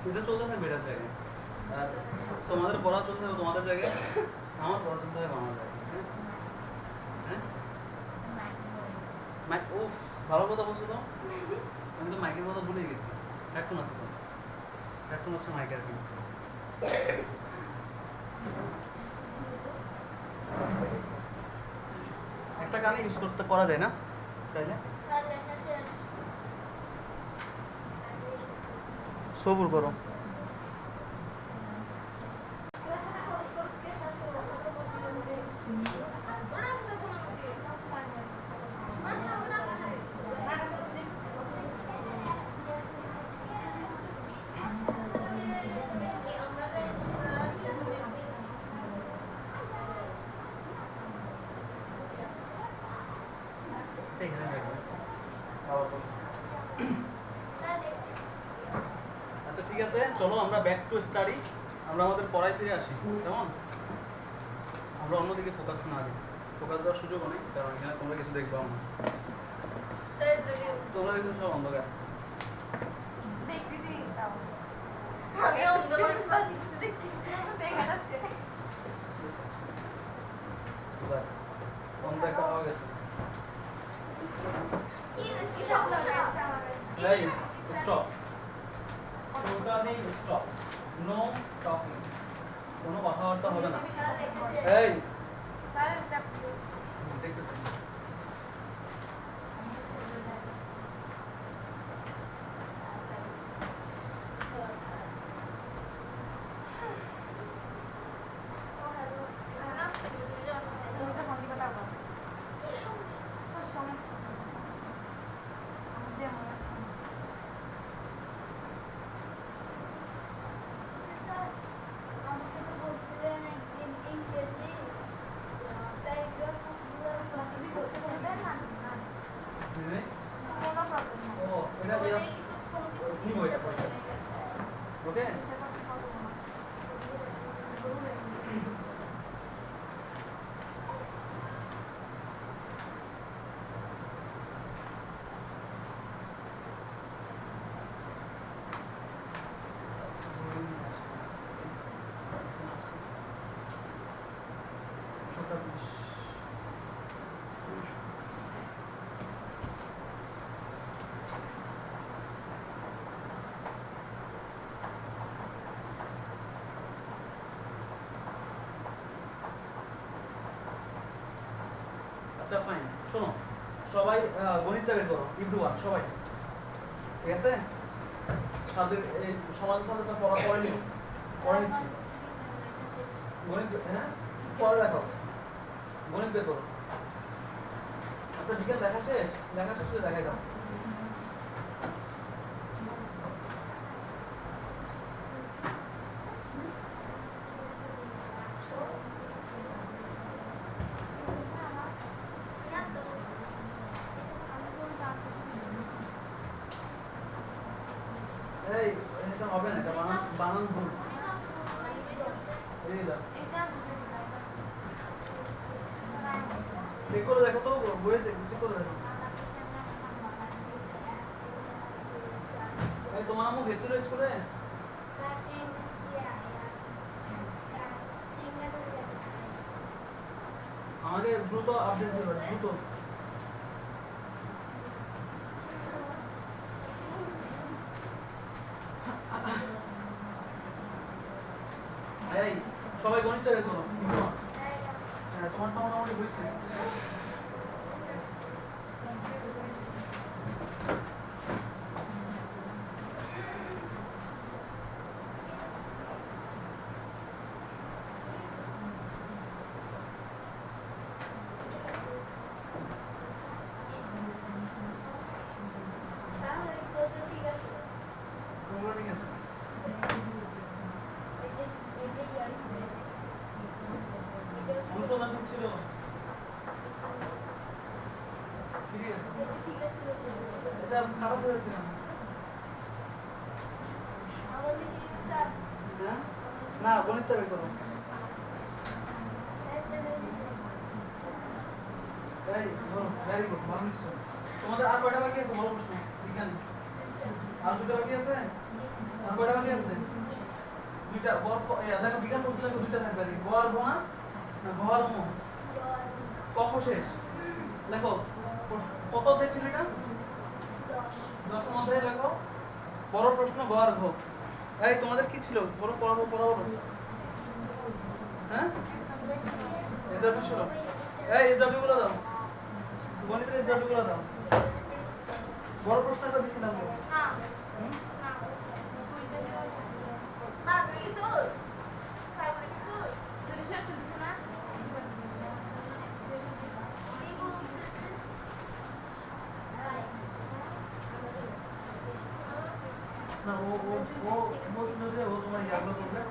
এটা চলতে থাকবে এটার জায়গায়, আর তোমাদের পড়া চলতে থাকবে তোমাদের জায়গায়, আমার পড়া চলতে থাকবে আমার জায়গায়। হ্যাঁ হ্যাঁ ও ভালো কথা বলছো তো, আমি তো মাইকের কথা ভুলে গেছি। হেডফোন আছে তো, হেডফোন আছে মাইকের কি একটা গানে ইউজ করতে করা যায় না চাইলে? সবুর করো। আচ্ছা ঠিক আছে, চলো আমরা ব্যাক টু স্টাডি, আমরা আমাদের পড়ায় ফিরে আসি। কেমন? আমরা অন্যদিকে ফোকাস না দিই, ফোকাস দেওয়ার সুযোগও নেই, কারণ এখানে তোমরা কিছু দেখবাও না, তোমরা কিন্তু সব অন্ধকার। অন্ধকার পাওয়া গেছে। এই stop, totally stop, no talking, কোনো কথাবার্তা হবে না। এই দেখতেছি ওকে। আচ্ছা ফাইন, শোনো সবাই গণিতটা বের করো, ইন্টু 1 সবাই, ঠিক আছে? তাদের এই সমাজের সাথে পড়া পড়ে নিচ্ছি। গণিত হ্যাঁ পরে দেখো, গণিত বের করো। আচ্ছা বিকেল লেখা শেষ করে দেখাই দাও। এই এটা হবে না, এটা বানান ভুল। চেক করে দেখো তো, বইয়ে চেক করে দেখো। তোমার আম্মু গেছিল স্কুলে? আমাকে দ্রুত আপডেট দিবে, দ্রুত। এই সবাই গণিতটা বের করো। হ্যাঁ তোমারটা মোটামুটি বুঝছি। অনুসন্ধান ছিল এটা খারাপ হয়েছিল না, গণিতটা বের করো। ভেরি গুড, ভালো কিছু। তোমাদের আর কয়টা বাকি আছে বলো প্রশ্ন? বিজ্ঞান আর দুটো বাকি আছে? আর কয়টা বাকি আছে? দুইটা দেখো বিজ্ঞান প্রশ্ন দেখো দুইটা থাকবে আর কি। গ আর ঘ না ঘ আর ম? কখ শেষ লেখো। কত অধ্যায় ছিল এটা? 10 অধ্যায় লেখো। বড় প্রশ্ন গ আর ঘ। এই তোমাদের কি ছিল? বড় পড়াবো হ্যাঁ? এসডব্লিউ ছিল। এই এসডব্লিউ গুলো দাও। গণিতের এসডব্লিউ গুলো দাও। বড় প্রশ্নটা দিছিলাম না। না। মা তুই কিসুস? খাই বলে কিসুস? তুই রিসার্চ করছিস না? কি বলছিস? না ও বলছিল যে ও তোমার ইয়াগুলো করবে।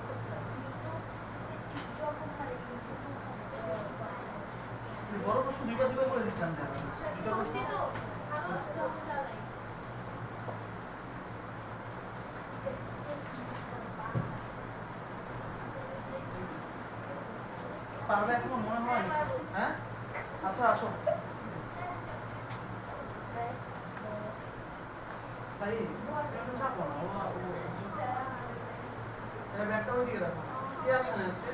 বড় প্রশ্ন দুইবার করে দিচ্ছিলাম না। বুঝছি তো। আরো চালাই। পারবে এখনো মনে হয়? হ্যাঁ আচ্ছা আসো। সাই চাপো না। ব্যাগটা ওইদিকে রাখো। কে আসে না আজকে?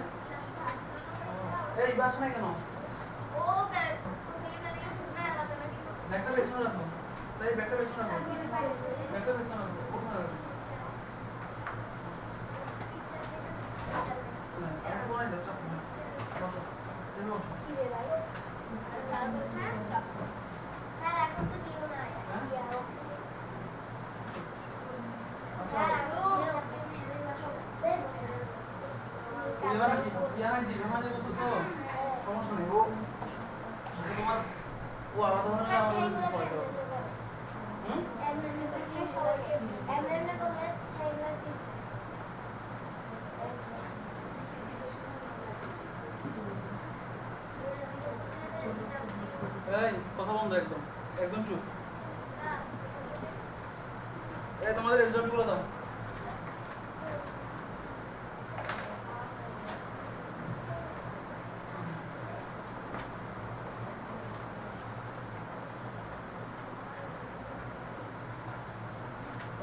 এই বাস নাই কেন? ও ব্যাগ কোথায় জানি গেছে মেলাতে নাকি? ব্যাগটা পেছনে রাখো। তাই ব্যাগটা পেছনে রাখো। ব্যাগটা পেছনে রাখো। কোথায় রাখো? না আমি বলাই দাও চাপো না। বসো। এই বসো। কি রে ভাই? স্যার বলছে স্যার এখন তো দিও না। আচ্ছা এবার কি বিমানে বলতেছো? সমস্যা নেই। ও তোমার ও আলাদা ধরনের আমাদের কিছু করে দাও। এই কথা বন্ধ একদম। একদম চুপ। এই তোমাদের এসডব্লিউ গুলো দাও।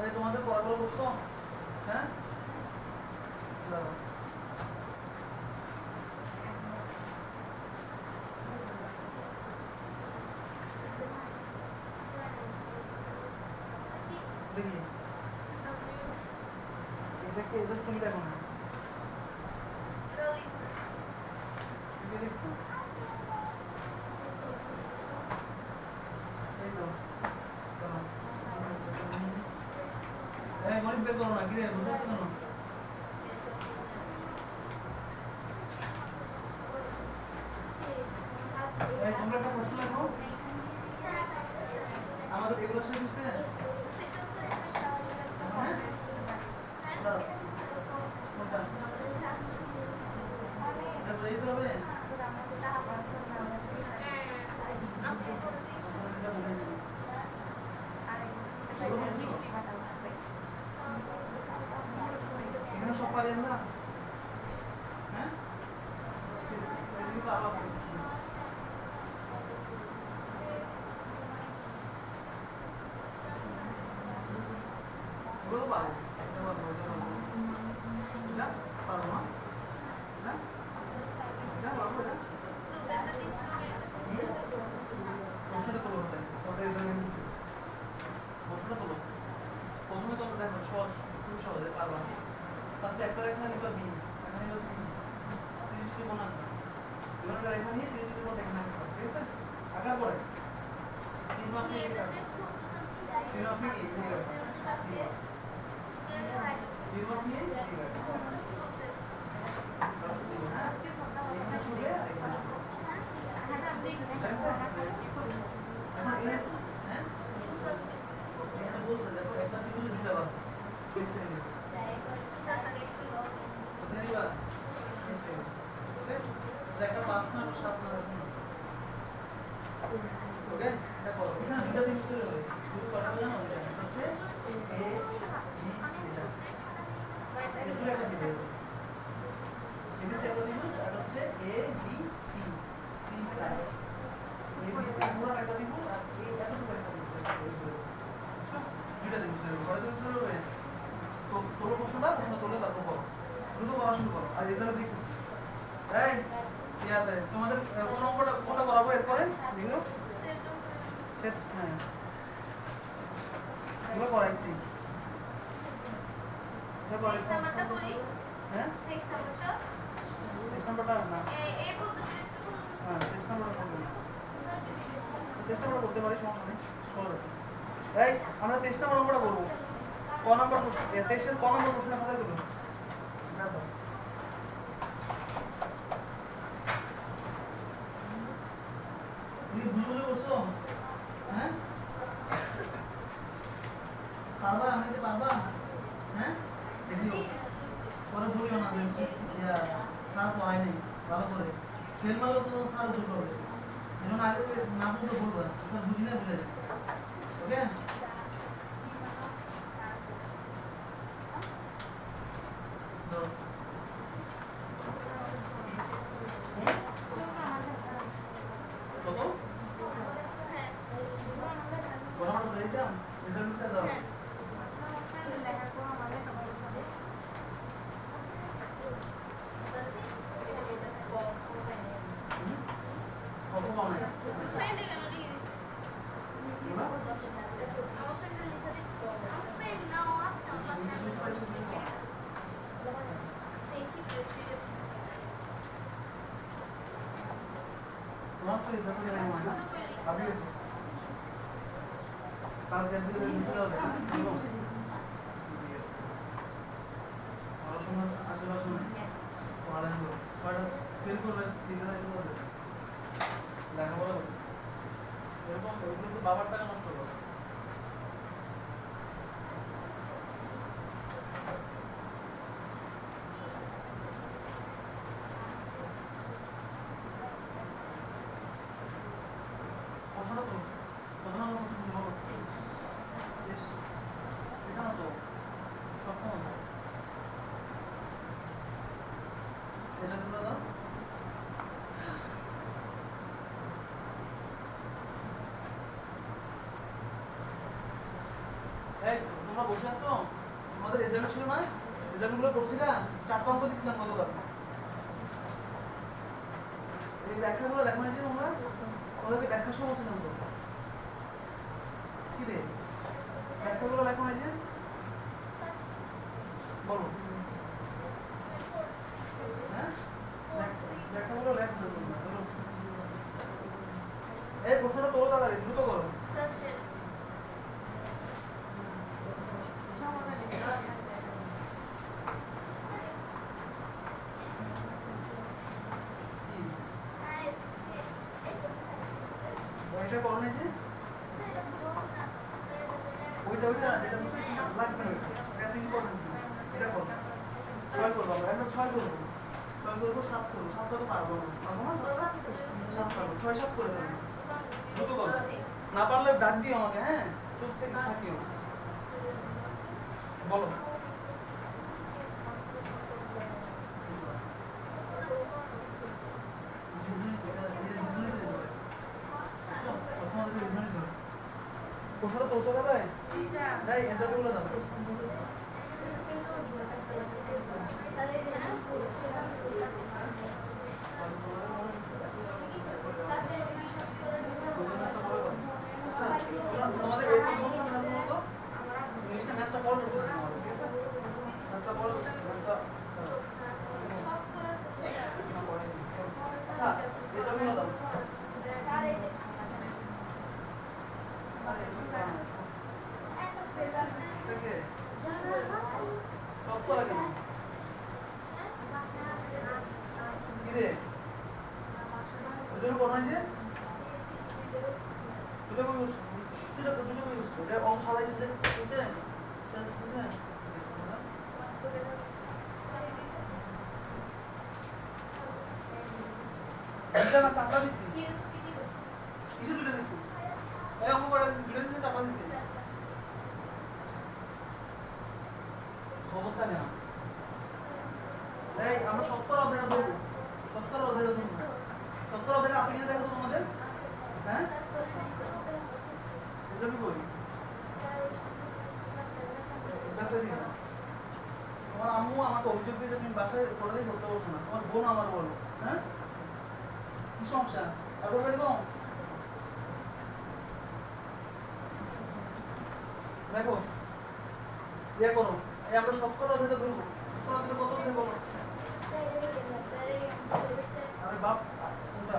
এই তোমাদের পড়াগুলো বুঝছো? হ্যাঁ দাও। দেখি এটা তুমি দেখো না। দেখছো? এই তো গণিত বের করো না। কি রে বসে আছো কেন? এই তোমরা একটা প্রশ্ন লেখো। আমাদের এগুলো শেষ হচ্ছে? হ্যাঁ দাও। কোনটা? এটা বুঝাইতে হবে? এখানে সব পারি আমরা? হ্যাঁ এদিকে তো আরো আছে। ওগুলো তো পারো। এটা পারো না? এটা পারবো এটা? প্রশ্নটা তোলো ওটাই। ওটা এটা লিখেছি। প্রশ্নটা তোলো। প্রথমে তোমরা দেখো সহজ, খুব সহজে পারবা। ফার্স্টে একটা রেখা নিবা বি, এখানে নিবা সি। 30 ডিগ্রি কোণ আঁকবা। এবার একটা রেখা নিয়ে 30 ডিগ্রি কোণ এখানে আঁকবা। ঠিক আছে? আঁকার পরে সি মাপে কি আঁকবা? সি মাপে কি ঠিক আছে? সি মাপ নিয়ে ঠিক আছে। হ্যাঁ এখানে শুলে আর এখানে শুলে। ঠিক আছে? এখন এখানে হ্যাঁ এখানে বলছে দেখো একটা ত্রিভুজে দুইটা বাহু। কেসে নিবে। কোথায় নিবা? কেসে নিবে। ওকে? একটা 5 না 7 না এরকম। ওকে? দেখো এখানে দুইটা জিনিস তৈরি হবে। দুটো কটা বললাম ওইটা। এটা হচ্ছে A B C এটা। এর একটা দিবে। এটা একটা ত্রিভুজ আর হচ্ছে A B C C prime. A B C পুরো একটা ত্রিভুজ আর এই এতটুকু একটা ত্রিভুজ। তুলে দিবি ঘরে তুমি তুলে দেবে তো তোর প্রশ্নটা তুলে তারপর করো দ্রুত করা শুরু করো আর এগুলো দেখতেছি এই ইয়াতে তোমাদের কোন অঙ্কটা কোনটা করাবো এরপরে দেখো সেট হ্যাঁ এগুলো করাইছি এটা করাইছি নাম্বারটা করি হ্যাঁ নেক্সট নাম্বারটা নেক্সট নাম্বারটা না এই পদ্ধতিতে হ্যাঁ নেক্সট নাম্বারটা করব না নেক্সট নাম্বার করতে পারি সমস্যা নেই সহজ আছে এই আমরা নেক্সট নাম্বার অঙ্কটা করব ক নাম্বার প্রশ্ন টেস্টের ক নাম্বার প্রশ্নটা কোথায় দেব না তো তুমি ভুল করছো হ্যাঁ পারবা আমি কি পারবা হ্যাঁ দেখিও পরে বলিও না ইয়া স্যার পড়াই নাই ভালো করে ফেল মারলে তো স্যার উত্তর করবে যেমন আগে না বুঝতে বলবো স্যার বুঝি না বুঝে ওকে কত বড় বড় করে দিতাম রেজাল্টটা দাও কত কম না ফ্রেন্ডে কেন লিখে দিছি আমার ফ্রেন্ডে লিখে দিছি আমার ফ্রেন্ড নাও আজকে আমার পাশে দেখি পেয়েছি তোমার তো এটা করে নাই মানে কাজে কাজ করতে নিতে হবে পড়াশোনা আশেপাশে পড়ালেখা করো কয়টা ফেল করবে দিতে হবে লেখাপড়া করতেছে এরকম ওইগুলো তো বাবার টাকা নষ্ট করো প্রশ্নটা তো কত নম্বর প্রশ্ন তুমি বলো এটা না তো সপ্তম এটা তুলে দাও এই তোমরা বসে আছো তোমাদের রেজাল্ট ছিল না রেজাল্টগুলো করছিলা 4টা অঙ্ক দিছিলাম গতকাল এই ব্যাখ্যাগুলো লেখা হয়েছে তোমরা ওদেরকে ব্যাখ্যা সহ ছিলাম তো কি রে ব্যাখ্যাগুলো লেখা হয়েছে বলো হ্যাঁ ব্যাখ্যাগুলো লেখছো তোমরা বলো এই প্রশ্নটা তোলো তাড়াতাড়ি দ্রুত করো স্যার শেষ কি ওইটা করো না যে ওইটা যেটা লাগবে না এটা তো ইম্পর্টেন্ট এটা করো 6 করবো আমরা আমরা 6 করবো 6 করবো 7 করবো 7 তো পারবো না 7 পারবো 6 7 করে দেবো দ্রুত করো না পারলে ডাক দিও আমাকে হ্যাঁ চুপ থেকে থাকিও বলো প্রশ্নটা তো ওসব দেয় যাই এন্টারভিউগুলো দাও আচ্ছা তোমাদের এরকম কোন সময় আছে বলতো ইংলিশটা ম্যাথটা বড় করতে ঠিক আছে ম্যাথটা বড় করতে আচ্ছা এন্টারভিউ দাও থেকে সব করা কেন কি রে ওই জন্য কোন হয়েছে দুটো কই বসছো দুটো কই বসছো এটা অংশ আলাইছে যে বুঝছে বুঝছে দুটো না চাপটা দিছি কিছু দুটো দিছি এই অঙ্ক করে দিছি দুটো দিছি চাপটা দিছি অবস্থা নেওয়া এই আমরা 70 অধ্যায়টা ধরবো 70 অধ্যায়টা ধরবো 70 অধ্যায়টা আছে কিনা দেখো তো তোমাদের হ্যাঁ এজন্য করি সাথে দিই না। তোমার আম্মু আমাকে অভিযোগ দিয়ে যে তুমি বাসায় কোনোদিন করতে বসো না, তোমার বোন আমার বলো, হ্যাঁ কি সমস্যা আর বলবে দিব। দেখো ইয়ে করো, এই আমরা সবকটা অধ্যায়টা ধরবো, সবকটা অধ্যায় কত অধ্যায় বলো। আরে বাপ কোনটা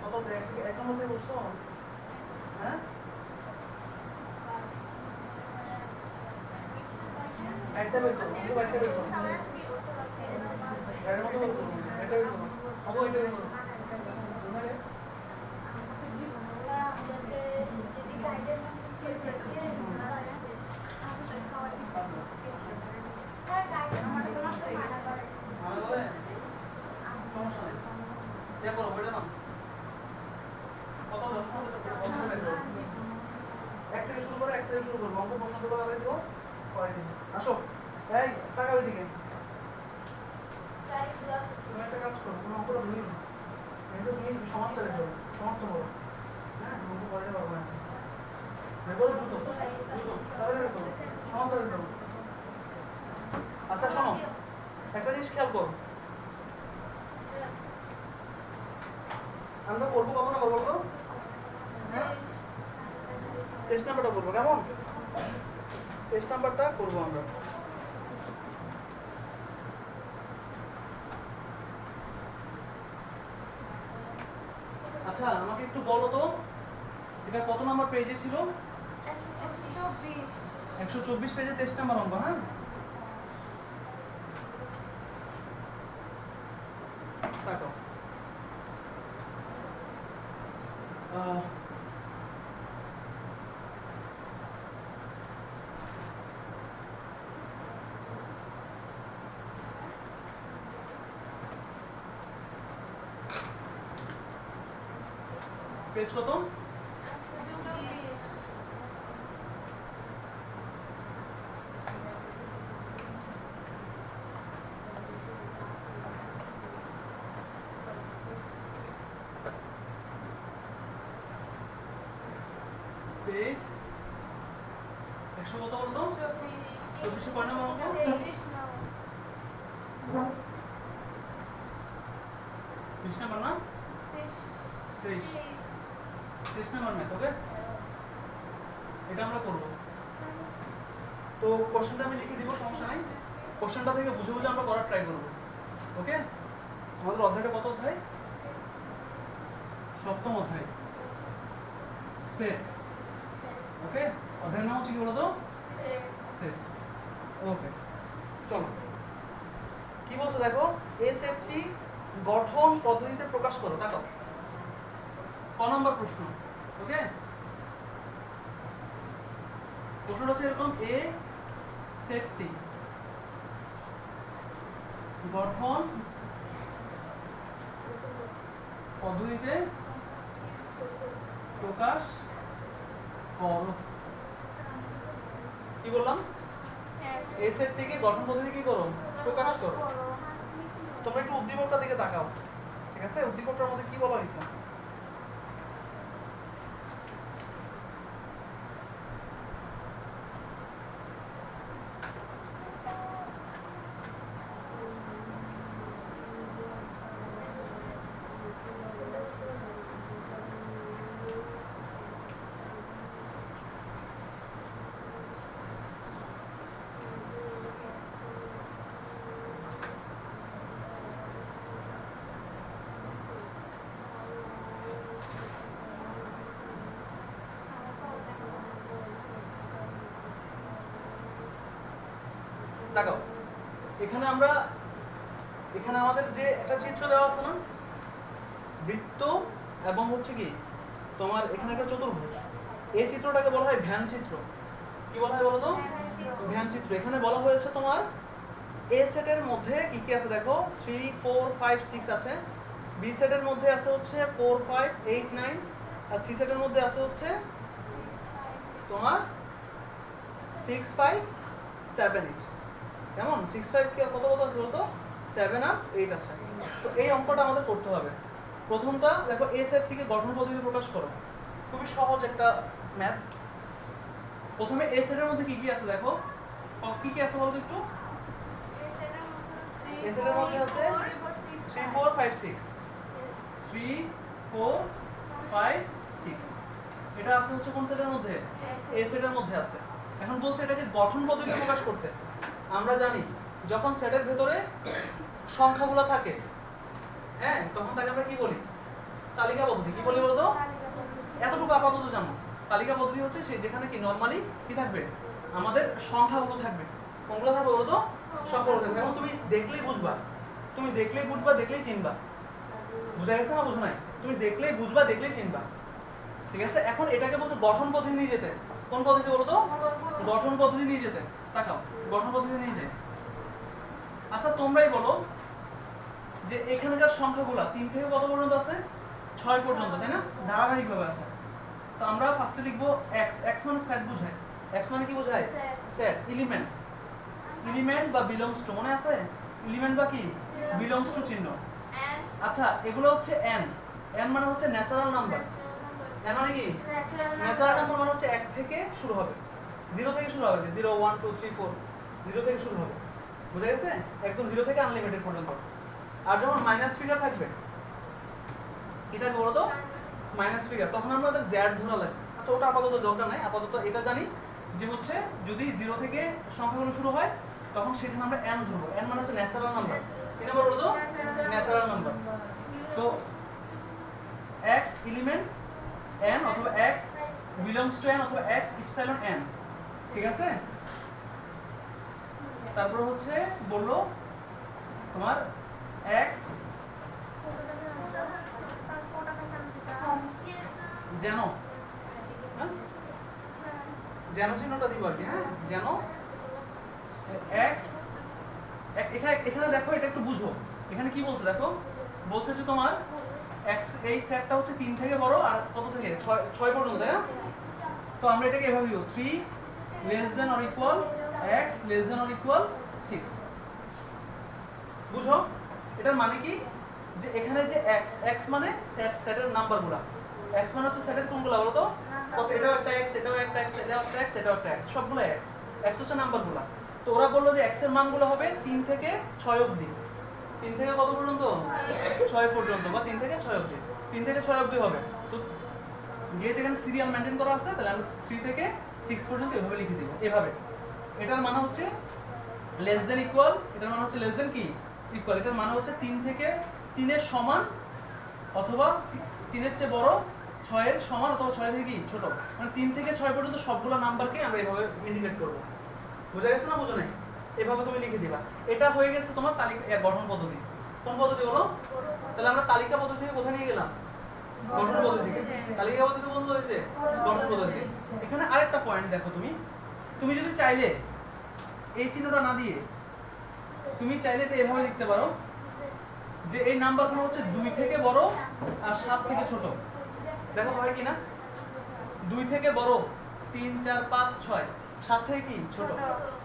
কত অধ্যায়, এক নম্বর থেকে বসছো, হ্যাঁ একটা বের করো, অঙ্ক একটা বের করো, এর মতো বের করো, একটা বের করো, অঙ্ক এটা বের করো। ওখানে আমার বলে সমস্যা নেই, ইয়ে করো ওইটা নাও কত 10 নম্বর অঙ্ক বের করো, এক থেকে শুরু করো, এক থেকে শুরু করো, অঙ্ক প্রশ্ন দেবো আগে দিও পরে দিও। আসো এই টাকা ওইদিকে, তুমি একটা কাজ করো, তুমি অঙ্কটা ধরিয়ে নাও, এসে তুমি সমাজটা বের করো, সমাজটা বলো, হ্যাঁ অঙ্ক পরে পারবো না, বের করো দ্রুত দ্রুত তাড়াতাড়ি বের করো, সমাজটা বের করো। আচ্ছা শোনো, একটা জিনিস খেয়াল করো, আমরা করবো কত নাম্বার বলতো, হ্যাঁ 23 নাম্বারটা করবো, কেমন 23 নাম্বারটা করবো আমরা। আচ্ছা আমাকে একটু বলো তো এটা কত নাম্বার পেজে ছিল, 124 পেজে 23 নাম্বার অঙ্ক, হ্যাঁ দেখো পেজ কত, পেজ 100 কত বলতো, 24 কয় নাম্বার অঙ্ক, 20 নাম্বার না 23 নাম্বার ম্যাথ, ওকে এটা আমরা করবো। তো কোশ্চেনটা আমি লিখে দিব, সমস্যা নাই, কোশ্চেনটা থেকে বুঝে বুঝে আমরা করার ট্রাই করবো, ওকে। আমাদের অধ্যায়টা কত অধ্যায়, 7ম অধ্যায় সেট, ওকে অধ্যায়ের নাম হচ্ছে কি বলতো, সেট, ওকে চলো কি বলছো দেখো, এই সেটটি গঠন পদ্ধতিতে প্রকাশ করো, দেখো ক নম্বর প্রশ্ন, ওকে প্রশ্নটা হচ্ছে এরকম, এ সেটটি গঠন পদ্ধতিতে প্রকাশ করো, কি বললাম, এই সেটটিকে গঠন পদ্ধতি কি করো, প্রকাশ করো। তোমরা একটু উদ্দীপকটার দিকে তাকাও, ঠিক আছে উদ্দীপকটার মধ্যে কি বলা হয়েছে, দেখো এখানে আমরা, এখানে আমাদের যে একটা চিত্র দেওয়া আছে না, বৃত্ত এবং হচ্ছে কি তোমার এখানে একটা চতুর্ভুজ, এই চিত্রটাকে বলা হয় ভ্যান চিত্র, কি বলা হয় বলো তো, ভ্যান চিত্র। এখানে বলা হয়েছে তোমার এ সেটের মধ্যে কি কি আছে দেখো, 3 4 5 6 আছে, বি সেটের মধ্যে আছে হচ্ছে 4 5 8 9, আর সি সেটের মধ্যে আছে হচ্ছে তোমার 6 5 7 8, কেমন 6 5 কি কত কত আছে বলতো, 7 আর 8 আছে। তো এই অঙ্কটা আমাদের করতে হবে। প্রথমটা দেখো, এ সেটটিকে গঠন পদ্ধতি প্রকাশ করো, খুবই সহজ একটা ম্যাথ। প্রথমে এ সেটের মধ্যে কি কি আছে দেখো, কি কি আছে বলতো একটু। এ সেটের মধ্যে আছে 3 4 5 6, 3 4 5 6, এটা আছে হচ্ছে কোন সেটের মধ্যে, এ সেটের মধ্যে আছে। এখন বলছে এটাকে গঠন পদ্ধতিতে প্রকাশ করতে। আমরা জানি যখন সেটের ভেতরে সংখ্যাগুলো থাকে, হ্যাঁ, তখন তাকে আমরা কি বলি, তালিকা পদ্ধতি। কি বলি বলতো, এতটুকু আপাতত জানো। তালিকা পদ্ধতি হচ্ছে সেই যেখানে কি নরমালি কি থাকবে, আমাদের সংখ্যাগুলো থাকবে। কোনগুলো থাকবে বলতো, সবগুলো থাকবে। এখন তুমি দেখলেই বুঝবা, তুমি দেখলেই বুঝবা, দেখলেই চিনবা। বুঝা গেছে না বুঝো নাই? তুমি দেখলেই বুঝবা, দেখলেই চিনবা। ঠিক আছে, এখন এটাকে বলছে গঠন পদ্ধতি নিয়ে যেতে। কোন পদ্ধতি বলতো, গঠন পদ্ধতি নিয়ে যেতে। তাকাও, গঠন পদ্ধতি নিয়ে যায়। আচ্ছা তোমরাই বলো যে এখানকার সংখ্যাগুলো 3 থেকে কত পর্যন্ত আছে, 6 পর্যন্ত, তাই না? ধারাবাহিকভাবে আছে। তো আমরা ফার্স্টে লিখবো x, x মানে সেট বোঝায়। x মানে কি বোঝায়, সেট, এলিমেন্ট। এলিমেন্ট বা বিলংস টু, মনে আছে? এলিমেন্ট বা কি, বিলংস টু চিহ্ন। আচ্ছা এগুলো হচ্ছে n, n মানে হচ্ছে ন্যাচারাল নাম্বার। n মানে কি, ন্যাচারাল নাম্বার মানে হচ্ছে 1 থেকে শুরু হবে, 0 থেকে শুরু হবে, 0 1 2 3 4, 0 থেকে শুরু হবে। বুঝা গেছে? একদম 0 থেকে আনলিমিটেড পর্যন্ত। আর যখন মাইনাস ফিগার থাকবে, কি থাকবে বলো তো, মাইনাস ফিগার, তখন আমাদের জেড ধরা লাগে। আচ্ছা ওটা আপাতত দরকার নাই, আপাতত এটা জানি যে হচ্ছে যদি 0 থেকে সংখ্যাগুলো শুরু হয় তখন সেখানে আমরা n ধরবো। n মানে হচ্ছে ন্যাচারাল নাম্বার। কি নাম্বার বলো তো, ন্যাচারাল নাম্বার। তো x এলিমেন্ট n অথবা x বিলংস টু n অথবা x ইপসিলন n, ঠিক আছে? তারপর হচ্ছে বললো তোমার x যেন, হ্যাঁ যেন চিহ্নটা দিব আর কি, হ্যাঁ যেন x, এখানে দেখো এটা একটু বুঝো। এখানে কি বলছে দেখো, বলছে যে তোমার x এই সেটটা হচ্ছে 3 থেকে বড় আর কত থেকে 6 পর্যন্ত, তাই না? তো আমরা এটাকে এভাবে দিব, 3 less than or equal x less than or equal 6। বুঝো এটার মানে কি, যে এখানে যে x, x মানে সেটের নাম্বারগুলো। x মানে হচ্ছে সেটের কোনগুলো বলো তো, কত, এটাও একটা x, এটাও একটা x, এটাও একটা x, এটাও একটা x, সবগুলো x। x হচ্ছে নাম্বারগুলো। তো ওরা বললো যে x এর মানগুলো হবে 3 থেকে 6 অবধি। 3 থেকে কত পর্যন্ত, 6 পর্যন্ত, বা 3 থেকে 6 অবধি। 3 থেকে 6 অবধি হবে। তো যেহেতু এখানে সিরিয়াল মেনটেন করা আছে, তাহলে আমরা 3 থেকে 6 পর্যন্ত এভাবে লিখে দিব, এভাবে। এটার মানে হচ্ছে লেস দেন ইকুয়াল, এটার মানে হচ্ছে লেস দেন কি, ইকুয়াল। এটার মানে হচ্ছে 3 থেকে 3 এর সমান অথবা 3 এর চেয়ে বড়, 6 এর সমান অথবা 6 থেকে কি ছোট। মানে 3 থেকে 6 পর্যন্ত সবগুলো নাম্বারকে আমরা এভাবে ইন্ডিকেট করব। বুঝা গেছে না বুঝো নাই? এভাবে তুমি লিখে দিবা। এটা হয়ে গেছে তোমার তালিকা গঠন পদ্ধতি। কোন পদ্ধতি বলো? তাহলে আমরা তালিকা পদ্ধতি থেকে কোথায় নিয়ে গেলাম, গঠন পদ্ধতি থেকে। তালিকা পদ্ধতি বন্ধ হয়েছে, গঠন পদ্ধতি। এখানে আরেকটা পয়েন্ট দেখো, তুমি যদি চাইলে এই চিহ্নটা না দিয়ে তুমি চাইলে এটা এভাবে লিখতে পারো যে এই নাম্বারগুলো হচ্ছে 2 থেকে বড় আর 7 থেকে ছোট। দেখো হয় কি না, 2 থেকে বড় 3 4 5 6, 7 থেকে কি ছোট।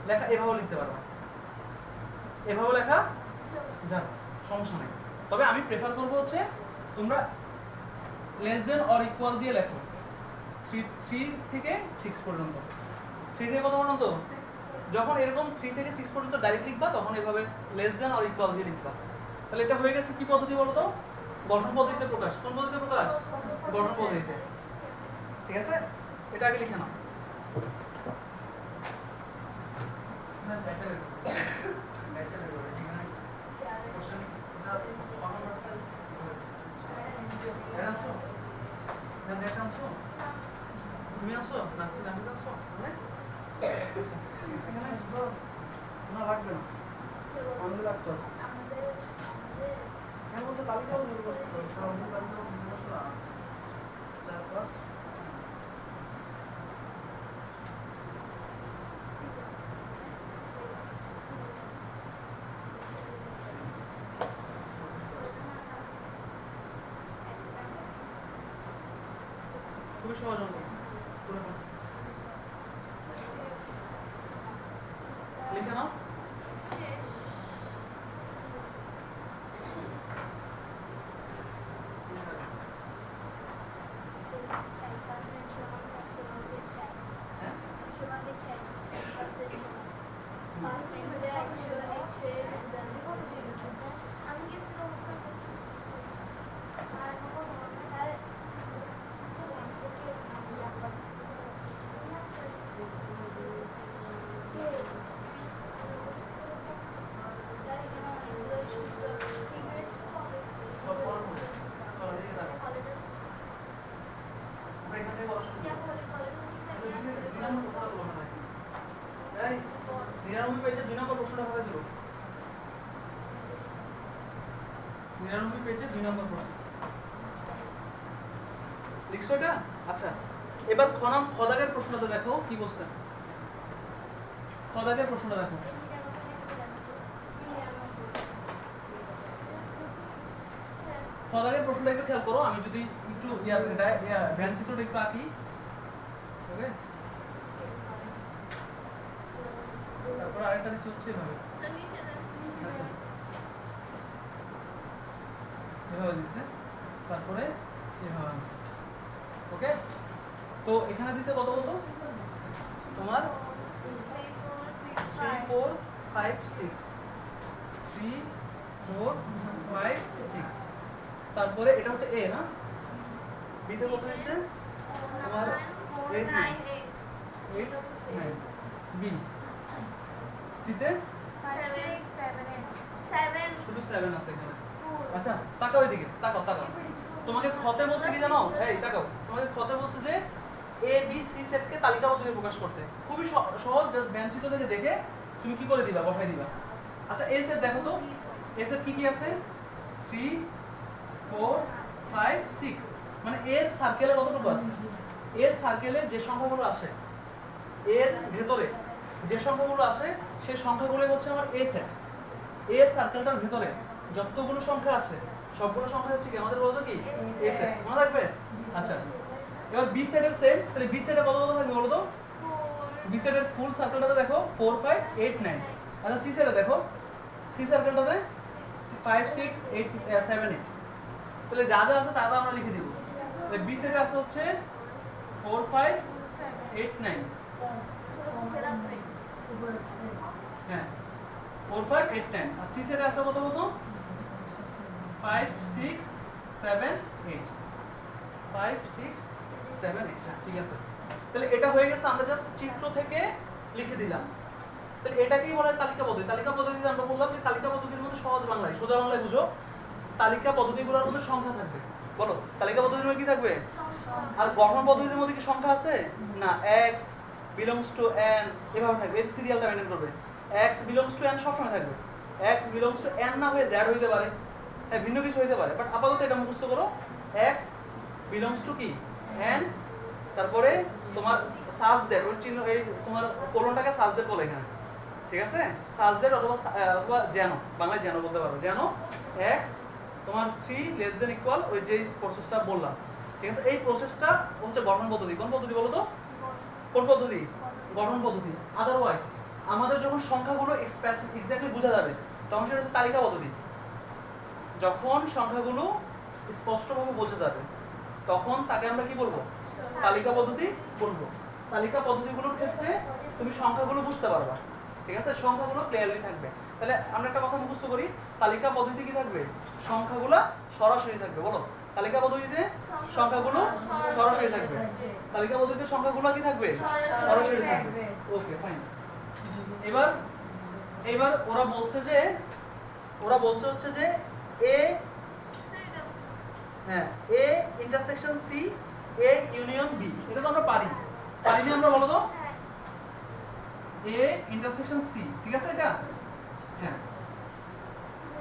লেখা এভাবে লিখতে পারো, এভাবে লেখা যাক, সমস্যা নেই। তবে আমি প্রেফার করব হচ্ছে তোমরা লেস দেন অর ইকুয়াল দিয়ে লেখো 3 থেকে 6 পর্যন্ত। 3 থেকে কত পর্যন্ত, যখন এরকম 3 থেকে 6 পর্যন্ত ডাইরেক্ট লিখবা তখন এভাবে লেস দেন অর ইকুয়াল দিয়ে লিখবা। তাহলে এটা হয়ে গেছে কি পদ্ধতি বলো তো, গঠন পদ্ধতিতে প্রকাশ। কোন পদ্ধতিতে প্রকাশ, গঠন পদ্ধতিতে। ঠিক আছে, এটা আগে লিখে নাও। তুমি আসো নাসির, আমি আসো না, লাগবে না, আমাদের লাগতো কেন বলতে তালিকাও নির্বাচন করো, আমাদের তালিকাও নির্বাচন আছে 4 5। খুবই সহজ অঙ্ক, লিখে নাও। দুই নম্বর প্রশ্নটা বলো না এই 99 পেজে 2 নম্বর প্রশ্নটা কোথায় দিল 99 পেজে 2 নম্বর প্রশ্ন লিখছো এটা আচ্ছা এবার খদাগের প্রশ্নটা দেখো কি বলছে খদাগের প্রশ্নটা দেখো খদাগের প্রশ্নটা একটু খেয়াল করো আমি যদি একটু ভ্যান চিত্রটা একটু আঁকি ওকে তারপর আরেকটা দিচ্ছি হচ্ছে এভাবে আচ্ছা এভাবে দিচ্ছে তারপরে এভাবে দিচ্ছে ওকে তো এখানে দিচ্ছে কত কত তোমার 3 4 5 6 3 4 5 6 তারপরে এটা হচ্ছে এ না বি তে কত দিচ্ছে তোমার 8 9 বি সি তে 7 শুধু 7 আছে এখানে আচ্ছা তাকাও এদিকে তাকাও তোমাকে খতে বলছে কি জানো এই তাকাও তোমাকে খতে বলছে যে এ বি সি সেটকে তালিকাবদ্ধভাবে প্রকাশ করতে খুবই সহজ জাস্ট বেঞ্চ চিত্র থেকে দেখে তুমি কি করে দিবা বসাই দিবা আচ্ছা এ সেট দেখো তো এ সেট কি কি আছে 3 4 5 6 মানে এর সার্কেলে কতটুকু আছে এর সার্কেলে যে সংখ্যাগুলো আছে এর ভেতরে যে সংখ্যাগুলো আছে সেই সংখ্যাগুলোই হচ্ছে আমার এ সেট এ সার্কেলটার ভেতরে যতগুলো সংখ্যা আছে সবগুলো সংখ্যা হচ্ছে কি আমাদের বলতো কি এ সেট মনে রাখবে আচ্ছা এবার বি সেটের সেম তাহলে বি সেটে কত কত থাকবে বলো তো বি সেটের ফুল সার্কেলটাতে দেখো 4 5 8 9 আচ্ছা সি সেটে দেখো সি সার্কেলটাতে 5 6 8 7 8 তাহলে যা যা আছে তা আমরা লিখে দিব তাহলে বি সেটে আছে হচ্ছে 4 5 8 9 হ্যাঁ 4 5 8 10 আর সি সেটে আছে কত কত 5 6 7 8 5 6 7 8 ঠিক আছে তাহলে এটা হয়ে গেছে আমরা জাস্ট চিত্র থেকে লিখে দিলাম তাহলে এটাকেই বলা হয় তালিকা পদ্ধতি আমরা বললাম যে তালিকা পদ্ধতির মধ্যে সহজ বাংলায় সোজা বাংলায় বুঝো তালিকা পদ্ধতিগুলোর মধ্যে সংখ্যা থাকবে বলো তালিকা পদ্ধতির মধ্যে কি থাকবে আর গঠন পদ্ধতির মধ্যে কি সংখ্যা আছে না x belongs to n এভাবে থাকবে এর সিরিয়ালটা মেইনটেইন করবে x belongs to n সব সময় থাকবে x belongs to n না হয়ে z হইতে পারে হ্যাঁ ভিন্ন কিছু হইতে পারে বাট আপাতত এটা মুখস্থ করো x belongs to কি n তারপরে তোমার সাজ দ্যাট ওই চিহ্ন এই তোমার কোলনটাকে সাজ দ্যাট বলে এখানে ঠিক আছে সাজ দ্যাট অথবা যেন বাংলায় যেন বলতে পারো যেন x তোমার 3 লেস দ্যান ইকুয়াল ওই যে প্রসেসটা বললাম ঠিক আছে এই প্রসেসটা হচ্ছে গঠন পদ্ধতি কোন পদ্ধতি বলো তো কোন পদ্ধতি গঠন পদ্ধতি আদারওয়াইজ আমাদের যখন সংখ্যাগুলো এক্স্যাক্টলি বোঝা যাবে তখন সেটা হচ্ছে তালিকা পদ্ধতি যখন সংখ্যাগুলো স্পষ্টভাবে বোঝা যাবে তখন তাকে আমরা কি বলবো তালিকা পদ্ধতি বলবো তালিকা পদ্ধতিগুলোর ক্ষেত্রে তুমি সংখ্যাগুলো বুঝতে পারবা ঠিক আছে সংখ্যাগুলো ক্লিয়ারলি থাকবে তাহলে আমরা একটা কথা মুখস্থ করি তালিকা পদ্ধতি কি থাকবে সংখ্যাগুলো সরাসরি থাকবে বলো তালিকা পদ্ধতিতে সংখ্যাগুলো সরাসরি থাকবে তালিকা পদ্ধতিতে সংখ্যাগুলো কি থাকবে সরাসরি থাকবে ওকে ফাইন এবার ওরা বলছে হচ্ছে যে এ হ্যাঁ A intersection C A union B এটা তো আমরা পারি না আমরা বলো তো এ ইন্টারসেকশন সি ঠিক আছে এটা হ্যাঁ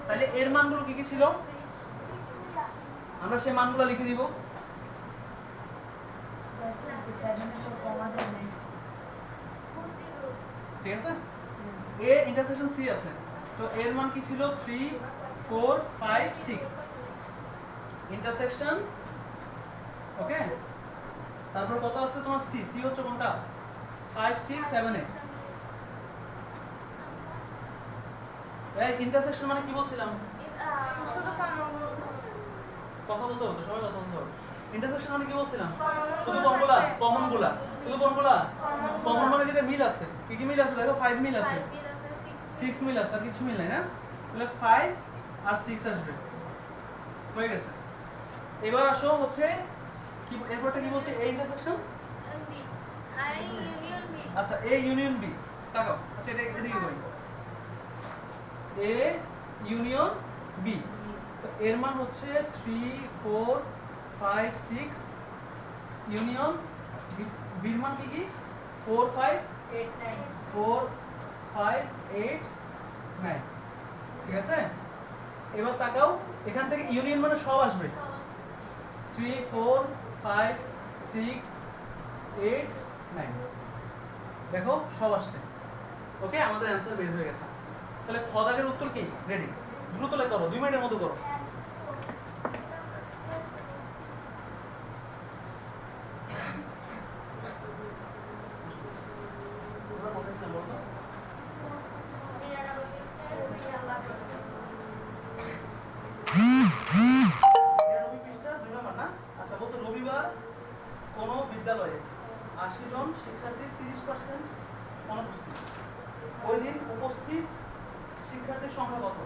তাহলে এর মানগুলো কি কি ছিল আমরা সেই মানগুলো লিখে দিব ঠিক আছে এ ইন্টারসেকশন সি আছে তো এর মান কি ছিল 3 4 5 6 ইন্টারসেকশন ওকে তারপর কত আছে তোমার সি সি হচ্ছে কোনটা 5 6 7 8 এই ইন্টারসেকশন মানে কি বলছিলাম কথা বলতে হতো সবাই কথা বলতে হতো ইন্টারসেকশন মানে কি বলছিলাম শুধু কমনগুলা কমন মানে যেটা মিল আছে কি কি মিল আছে দেখো 5 মিল আছে 6 মিল আছে আর কিছু মিল নাই না তাহলে 5 আর 6 আসবে হয়ে গেছে এবার আসো হচ্ছে কি এরপরটা কি বলছে এই ইন্টারসেকশন আচ্ছা এ ইউনিয়ন বি তাকাও আচ্ছা এটা এদিকে করি এ ইউনিয়ন বি তো এর মান হচ্ছে 3 4 5 6 ইউনিয়ন বির মান কি কি 4 5 8 9 4 5 8 9 ঠিক আছে এবার তাকাও এখান থেকে ইউনিয়ন মানে সব আসবে 3 4 5 6 8 9 দেখো সব আসছে ওকে আমাদের অ্যানসার বের হয়ে গেছে তাহলে খ দাগের উত্তর কি রেডি দ্রুত লেখ করো 2 মিনিটের মধ্যে করো আচ্ছা বলছো রবিবার কোন বিদ্যালয়ে 80 জন শিক্ষার্থীর 30% অনুপস্থিত ওই দিন উপস্থিত শিক্ষার্থীর সংখ্যা কত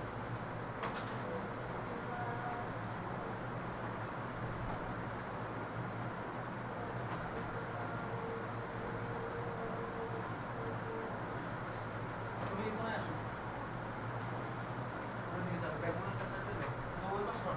তুমি এখানে আসো ওইদিকে যাও ব্যাকগ্রাউন্ড সেকশন দিলে ওই পাশে করো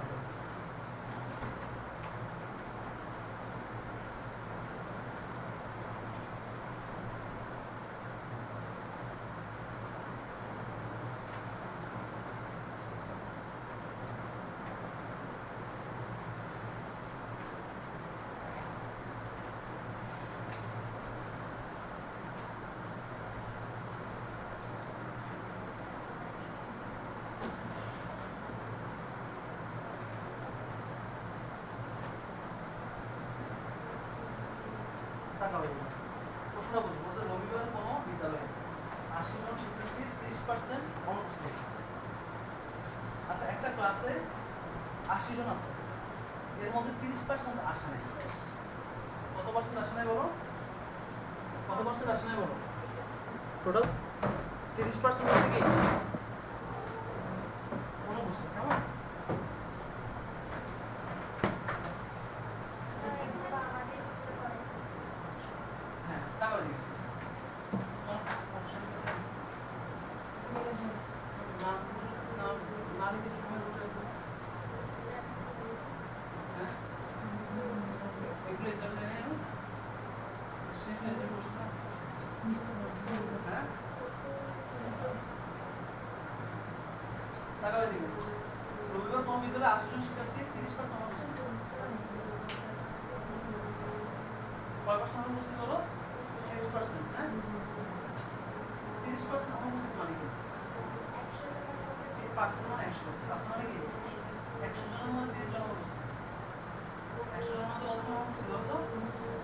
প্রশ্ন বুঝবো যে রবিবার কোন বিদ্যালয়ে 80 জন শিক্ষার্থীর 30% অনুপস্থিত আচ্ছা একটা ক্লাসে 80 জন আছে এর মধ্যে 30% আসে নাই কত পার্সেন্ট আসে নাই বলো কত পার্সেন্ট আসে নাই বলো টোটাল 30% হচ্ছে কি অনুপস্থিত কেমন হ্যাঁ তাহলে রবিবার কোন বিদ্যালয়ে 80 জন শিক্ষার্থী 30% অনুপস্থিত কয় পার্সেন্ট অনুপস্থিত হলো 30% হ্যাঁ 30% অনুপস্থিত মানে কি 100% মানে 100 মানে কি 100 জনের মধ্যে 30 জন অনুপস্থিত 100 জনের মধ্যে কত জন অনুপস্থিত হতো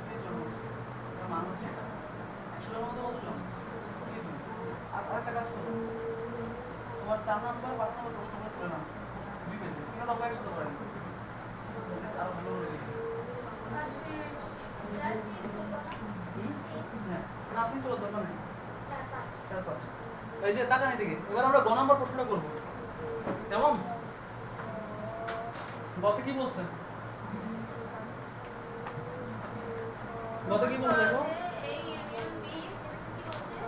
30 জন অনুপস্থিত এর মান হচ্ছে 100 জনের মধ্যে কত জন 30 জন আর আরেকটা কাজ করো তোমার 4 নাম্বার 5 নাম্বার প্রশ্নগুলো তুলে নাও 2 পেজে তিনটা লম্বা একসাথে করেন আরো ভালো হবে না তিন তোলার দরকার নেই 4 5 এই যে তাকান এদিকে এবার আমরা গ নাম্বার প্রশ্নটা করব কেমন গত কি বলছেন গত কি বলছে দেখো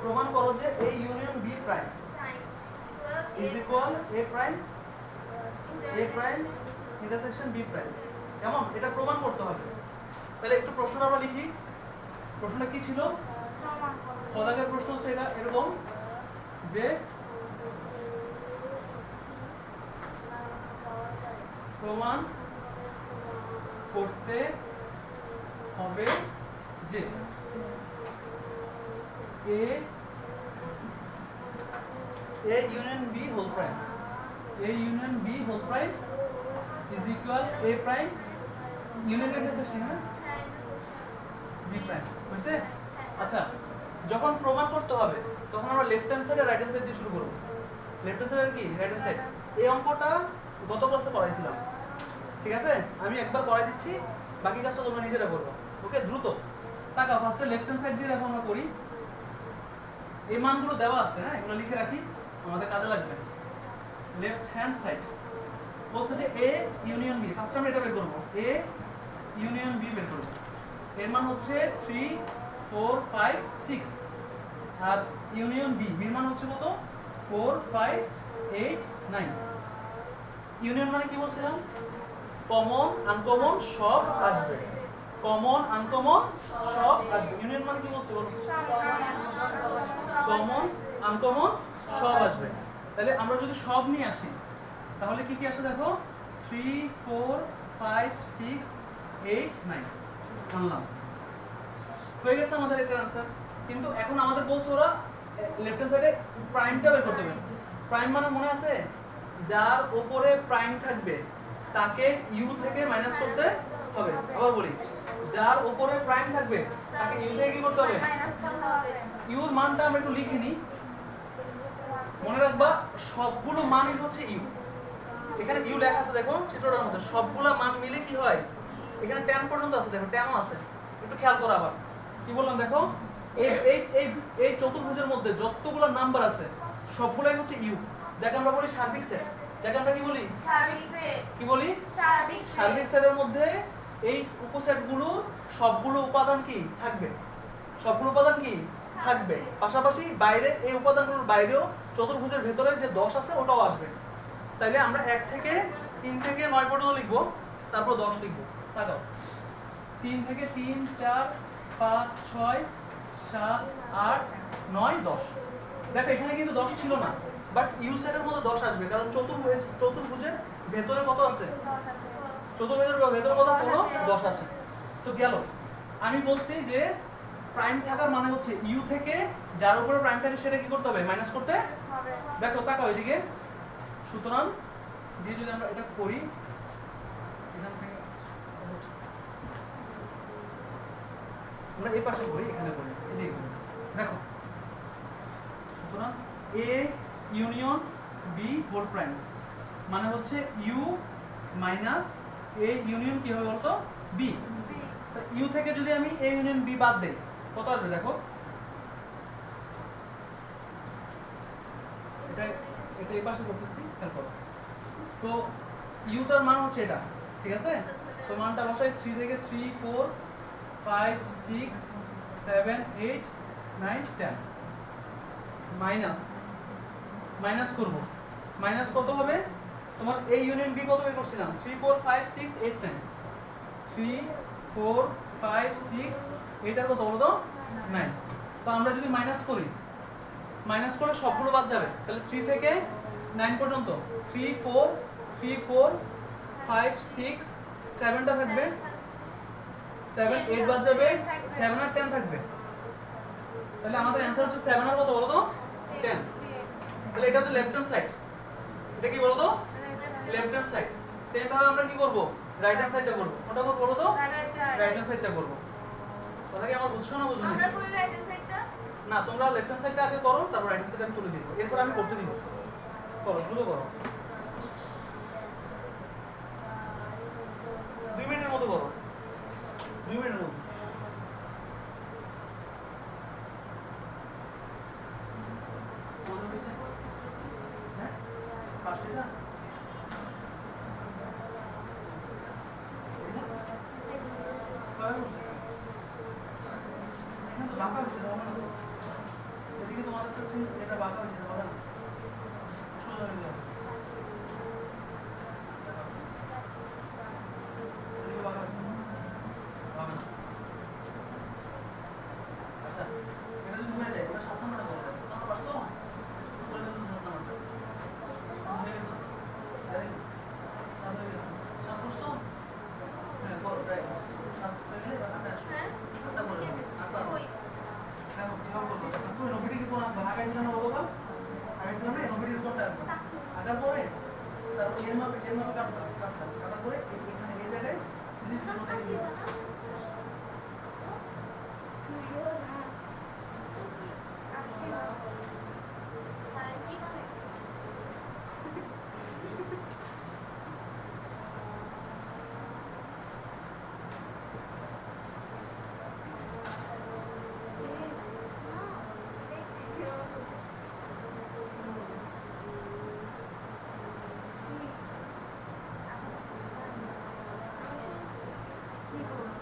প্রমাণ করো যে a union b prime is equal a prime intersection b prime কেমন এটা প্রমাণ করতে হবে তাহলে একটু প্রশ্নটা আমরা লিখি প্রশ্নটা কি ছিল খদাগের প্রশ্ন হচ্ছে এটা এরকম যে প্রমাণ করতে হবে যে a union b whole prime is equal a prime union intersection না b prime বুঝছে আচ্ছা যখন প্রমাণ করতে হবে তখন আমরা লেফট হ্যান্ড সাইড আর রাইট হ্যান্ড সাইড দিয়ে শুরু করব লেফট হ্যান্ড সাইড কি রাইট হ্যান্ড সাইড এই অঙ্কটা গত ক্লাসে পড়াইছিলাম ঠিক আছে আমি একবার করাই দিচ্ছি বাকি কাজটা তোমরা নিজেরা করবে ওকে দ্রুত টাকা ফার্স্টে লেফট হ্যান্ড সাইড দিয়ে দেখো আমরা করি এই মানগুলো দেওয়া আছে হ্যাঁ এগুলো লিখে রাখি আমাদের কাজে লাগবে লেফট হ্যান্ড সাইড বলছে যে a ইউনিয়ন b ফার্স্ট আমরা এটা বের করব a ইউনিয়ন b বের করব এর মান হচ্ছে 3 4 5 6 আর ইউনিয়ন b এর মান হচ্ছে কত 4 5 8 9 ইউনিয়ন মানে কি বলছিলাম কমন আনকমন সব আসবে কমন আনকমন সব আসবে। ইউনিয়ন মানে কি বলছে বলো? কমন আনকমন সব আসবে। তাহলে আমরা যদি সব নিয়ে আসি তাহলে কি কি আসে দেখো, 3 4 5 6 8 9 আনলাম, হয়ে গেছে আমাদের এটার आंसर। কিন্তু এখন আমাদের বলছে ওরা লেফট হ্যান্ড সাইডে প্রাইমটা বের করতে হবে। প্রাইম মানে মনে আছে, যার উপরে প্রাইম থাকবে তাকে ইউ থেকে মাইনাস করতে হবে। আবার বলি, যার উপরে প্রাইম থাকবে তাকে ইউ থেকে কি করতে হবে? ইউর মানটা আমরা একটু লিখে নিই। মনে রাখবা সবগুলো মানই হচ্ছে ইউ। এখানে ইউ লেখা আছে দেখো চিত্রটার মধ্যে, সবগুলো মান মিলে কি হয়, এখানে 10 পর্যন্ত আছে, দেখো 10ও আছে। একটু খেয়াল করো আবার কি বললাম দেখো, এই এই এই এই চতুর্ভুজের মধ্যে যতগুলো নাম্বার আছে সবগুলাই হচ্ছে ইউ, যাকে আমরা বলি সার্বিক সেট। যাকে আমরা কি বলি? কি বলি? সার্বিক সেটের মধ্যে এই উপসেটগুলো সবগুলো উপাদান কি থাকবে? সবগুলো উপাদান কি থাকবে, পাশাপাশি বাইরে এই উপাদানগুলোর বাইরেও চতুর্ভুজের ভেতরে যে 10 আছে ওটাও আসবে। তাইলে আমরা 1 থেকে 3 থেকে 9 পর্যন্ত লিখবো, তারপর 10 লিখবো। তাকাও, 3 থেকে 3 4 5 6 7 8 9 10। দেখো এখানে কিন্তু 10 ছিল না, বাট ইউ সেটের মধ্যে 10 আসবে, কারণ চতুর্ভুজের ভেতরে কত আছে? চতুর্ভুজের ভেতরে কত আছে বলো? 10 আছে। তো গেল, আমি বলছি যে প্রাইম থাকার মানে হচ্ছে ইউ থেকে যার উপরে প্রাইম থাকে সেটা কি করতে হবে? মাইনাস করতে। দেখো তাকাও এদিকে, সুতরাং দিয়ে যদি আমরা এটা করি, এখান থেকে আমরা এই পাশে করি, এখানে করি, এদিকে করি। দেখো সুতরাং A union B whole prime মানে হচ্ছে ইউ মাইনাস এ ইউনিয়ন কি হবে বলতো? বি। ইউ থেকে যদি আমি এ ইউনিয়ন বি বাদ দেই কত আসবে দেখো, এটা এটা এই পাশে করতেছি, খেয়াল করো। তো ইউ তার মান হচ্ছে এটা, ঠিক আছে? তো মানটা বসাই 3 থেকে 3 4 5 6 7 8 9 10 মাইনাস মাইনাস করব। মাইনাস কত হবে তোমার? এ ইউনিয়ন বি কত বের করছিলাম? 3 4 5 6 8 9 3 4 5 6 8 আর কত বলো তো? 9। তো আমরা যদি মাইনাস করি, মাইনাস করে সবগুলো বাদ যাবে, তাহলে 3 থেকে 9 পর্যন্ত 3 4 3 4 5 6 7টা থাকবে, 7 8 বাদ যাবে, 7 আর 10 থাকবে। তাহলে আমাদের অ্যানসার হচ্ছে 7 আর কত বলো তো? 10। তাহলে এটা হচ্ছে লেফট হ্যান্ড সাইড। এটা কি বলো তো? Left hand side. সেম ভাবে আমরা কি করব? রাইট হ্যান্ড সাইডটা করব। ওটা করব বলো তো? রাইট হ্যান্ড সাইডটা করব। কথা কি আমার বুঝছো না বুঝছো? আমরা করি রাইট হ্যান্ড সাইডটা। না, তোমরা লেফট হ্যান্ড সাইডটা আগে করো, তারপর রাইট হ্যান্ড সাইডটা আমি তুলে দিব। এরপর আমি করতে দিব। করো, শুরু করো। 2 মিনিটের মতো করো। 2 মিনিটের মতো। মনে হইছে? হ্যাঁ? পাঁচটা না? বাঁকা হয়েছে, এদিকে তোমাদের তো এটা বাঁকা হয়েছে, বলা না সোজা হয়ে যাবে। এদিকে বাঁকা হয়েছে, হবে না। আচ্ছা, এটা যদি হয়ে যায়, ওটা 7 নম্বরটা বলো। 7 নম্বর পারছো? বলে দেবো 7 নম্বরটা হয়ে গেছে। হয়ে গেছে। 7 করছো? হ্যাঁ করো, ট্রাই করো। 7 হয়ে গেলে 8টা আসো। 8টা বলে দেবো। 8টা কেন কিভাবে বলবো? তুমি নবীটি কি কোন আগাইছিলাম না বলবো? আগাইছিলাম না, নবীটির কোনটা আঁকবো? আঁকার পরে তারপর এর মাপে কাটার পরে এখানে এই জায়গায় কোনটা কি দিবে? কি বলছো?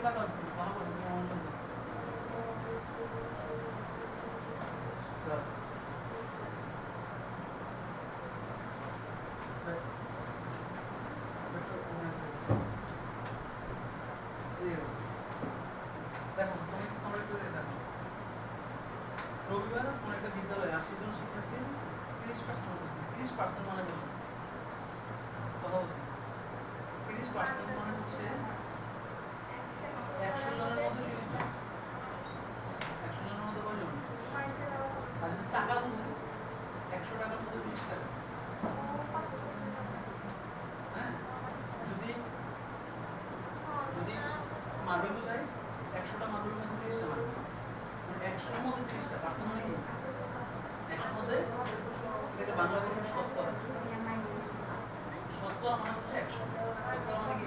দিকে তাকাও একটু, ভালো করে তুমি মনোযোগ দাও। দাও। দেখো তুমি তোমরা একটু দেখো, রবিবার কোন একটা বিদ্যালয়ে 80 জন শিক্ষার্থীর 30% উপস্থিত। 30% মানে কত? কথা বলছি 30% মানে হচ্ছে 100 জনের মধ্যে 30 জন। 100 জনের মধ্যে কয়জন? আর যদি টাকা বলতে 100 টাকার মধ্যে 30 টাকা। হ্যাঁ, যদি যদি মার্বেল বোঝাই 100টা মার্বেলের মধ্যে 30টা মার্বেল, মানে 100 এর মধ্যে 30টা পার্সেন্ট মানে কি 100 এর মধ্যে এটা বাংলা বলতে শতকরা। শতকরা মানে হচ্ছে 100, শতকরা মানে কি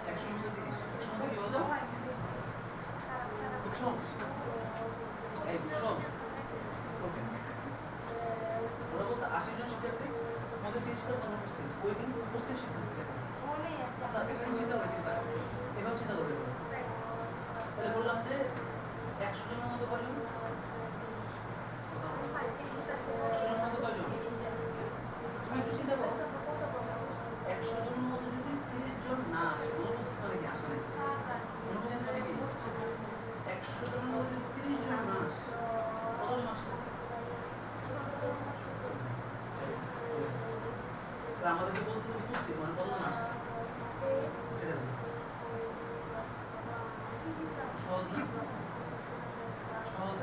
100 এর মধ্যে 30। 100 এর মধ্যে কি বলতো? বুঝছো? এই বুঝছো? ওকে, ওরা বলছে 80 জন শিক্ষার্থী মধ্যে 30% উপস্থিত। ওই দিন উপস্থিত শিক্ষার্থী দেখো। আচ্ছা এখানে চিন্তা করে চিন্তা এভাবে চিন্তা করে দেখো। তাহলে বললাম যে 100 জনের মধ্যে কয়জন? 100 জনের মধ্যে কয়জন? তুমি একটু চিন্তা করো, 100 জনের মধ্যে যদি 30 জন না আসে, অনুপস্থিত মানে কি আসে নাকি? অনুপস্থিত মানে কি 100 জনের মধ্যে যদি 30 জন না আসে, কতজন আসছে? আমাদেরকে বলছে উপস্থিত মানে কতজন আসছে সেটা বলো। সহজ না? সহজ।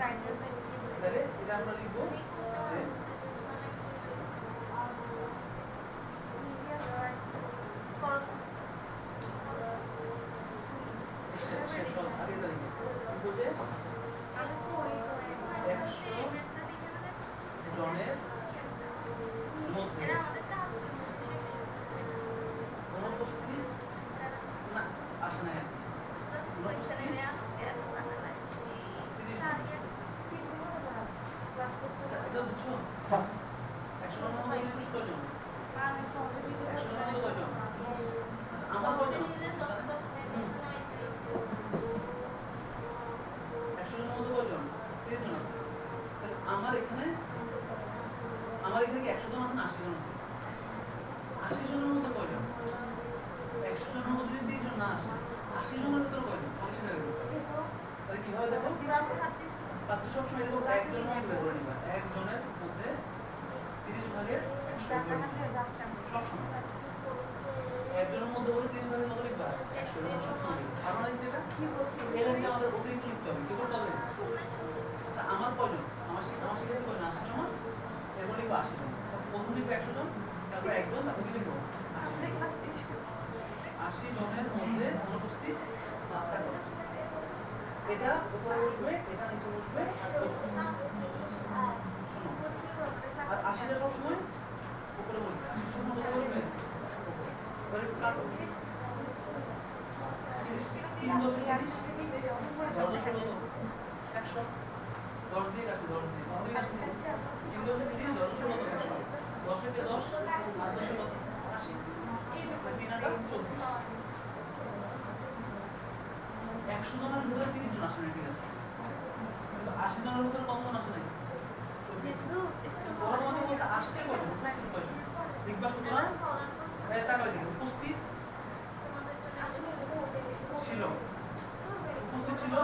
তাহলে এটা আমরা লিখবো যে শেষ হল আগে লিখবো যে 100 জনের মধ্যে অনুপস্থিত না আসে না এটা বুঝছো? 100 জনের মধ্যে অনুপস্থিত কয়জন? 100 জনের মধ্যে কয়জন? আচ্ছা আমার কয়জন? 100 জনের মধ্যে কয়জন? 30 জন আছে। তাহলে আমার এখানে কি 100 জন আছে না 80 জন আছে? 80 জনের মধ্যে কয়জন? 100 জনের মধ্যে যদি 30 জন না আসে, 80 জনের ভিতরে কয়জন? ফাংশন এর তাহলে কিভাবে দেখো? ফার্স্টে সবসময় এরকম একজনের মধ্যে বের করে নিবা। একজনের মধ্যে 30 ভাগের 100 সবসময় একজনের মধ্যে বলে 30 ভাগের কত লিখবা? 100 এর মধ্যে সবসময় লিখবা। আর মানে লিখবা এই লাইনটা আমাদের অতিরিক্ত লিখতে হবে। কি করতে হবে? আচ্ছা আমার কয়জন? আমার শিক্ষার্থী কয়জন? 80 জন। এরপর লিখবো 80 জন। প্রথম লিখবো 100 জন, তারপর একজন, তারপর কি লিখবো? 80 জনের মধ্যে অনুপস্থিত মাত্রা কত? এটা উপরে বসবে, এটা নিচে বসবে, আর 80টা সবসময় উপরে বসবে। 80 সময় উপরে বসবে, এবারে কাটো। 3 10 30 10 কত? 100। 10 দিয়ে কাটছি, 10 দিয়ে 3 10 30 10 কত? 100। 10 এ 10 আর 10 এ কত? 80। 3 আর 24। 100 জনের ভিতরে 30 জন আসে না, ঠিক আছে, কিন্তু 80 জনের ভিতরে কতজন আসে নাই? ওরা তোমাকে বলছে আসছে কয়জন? লিখবা সুতরাং টাকা লিখবে উপস্থিত ছিল। উপস্থিত ছিল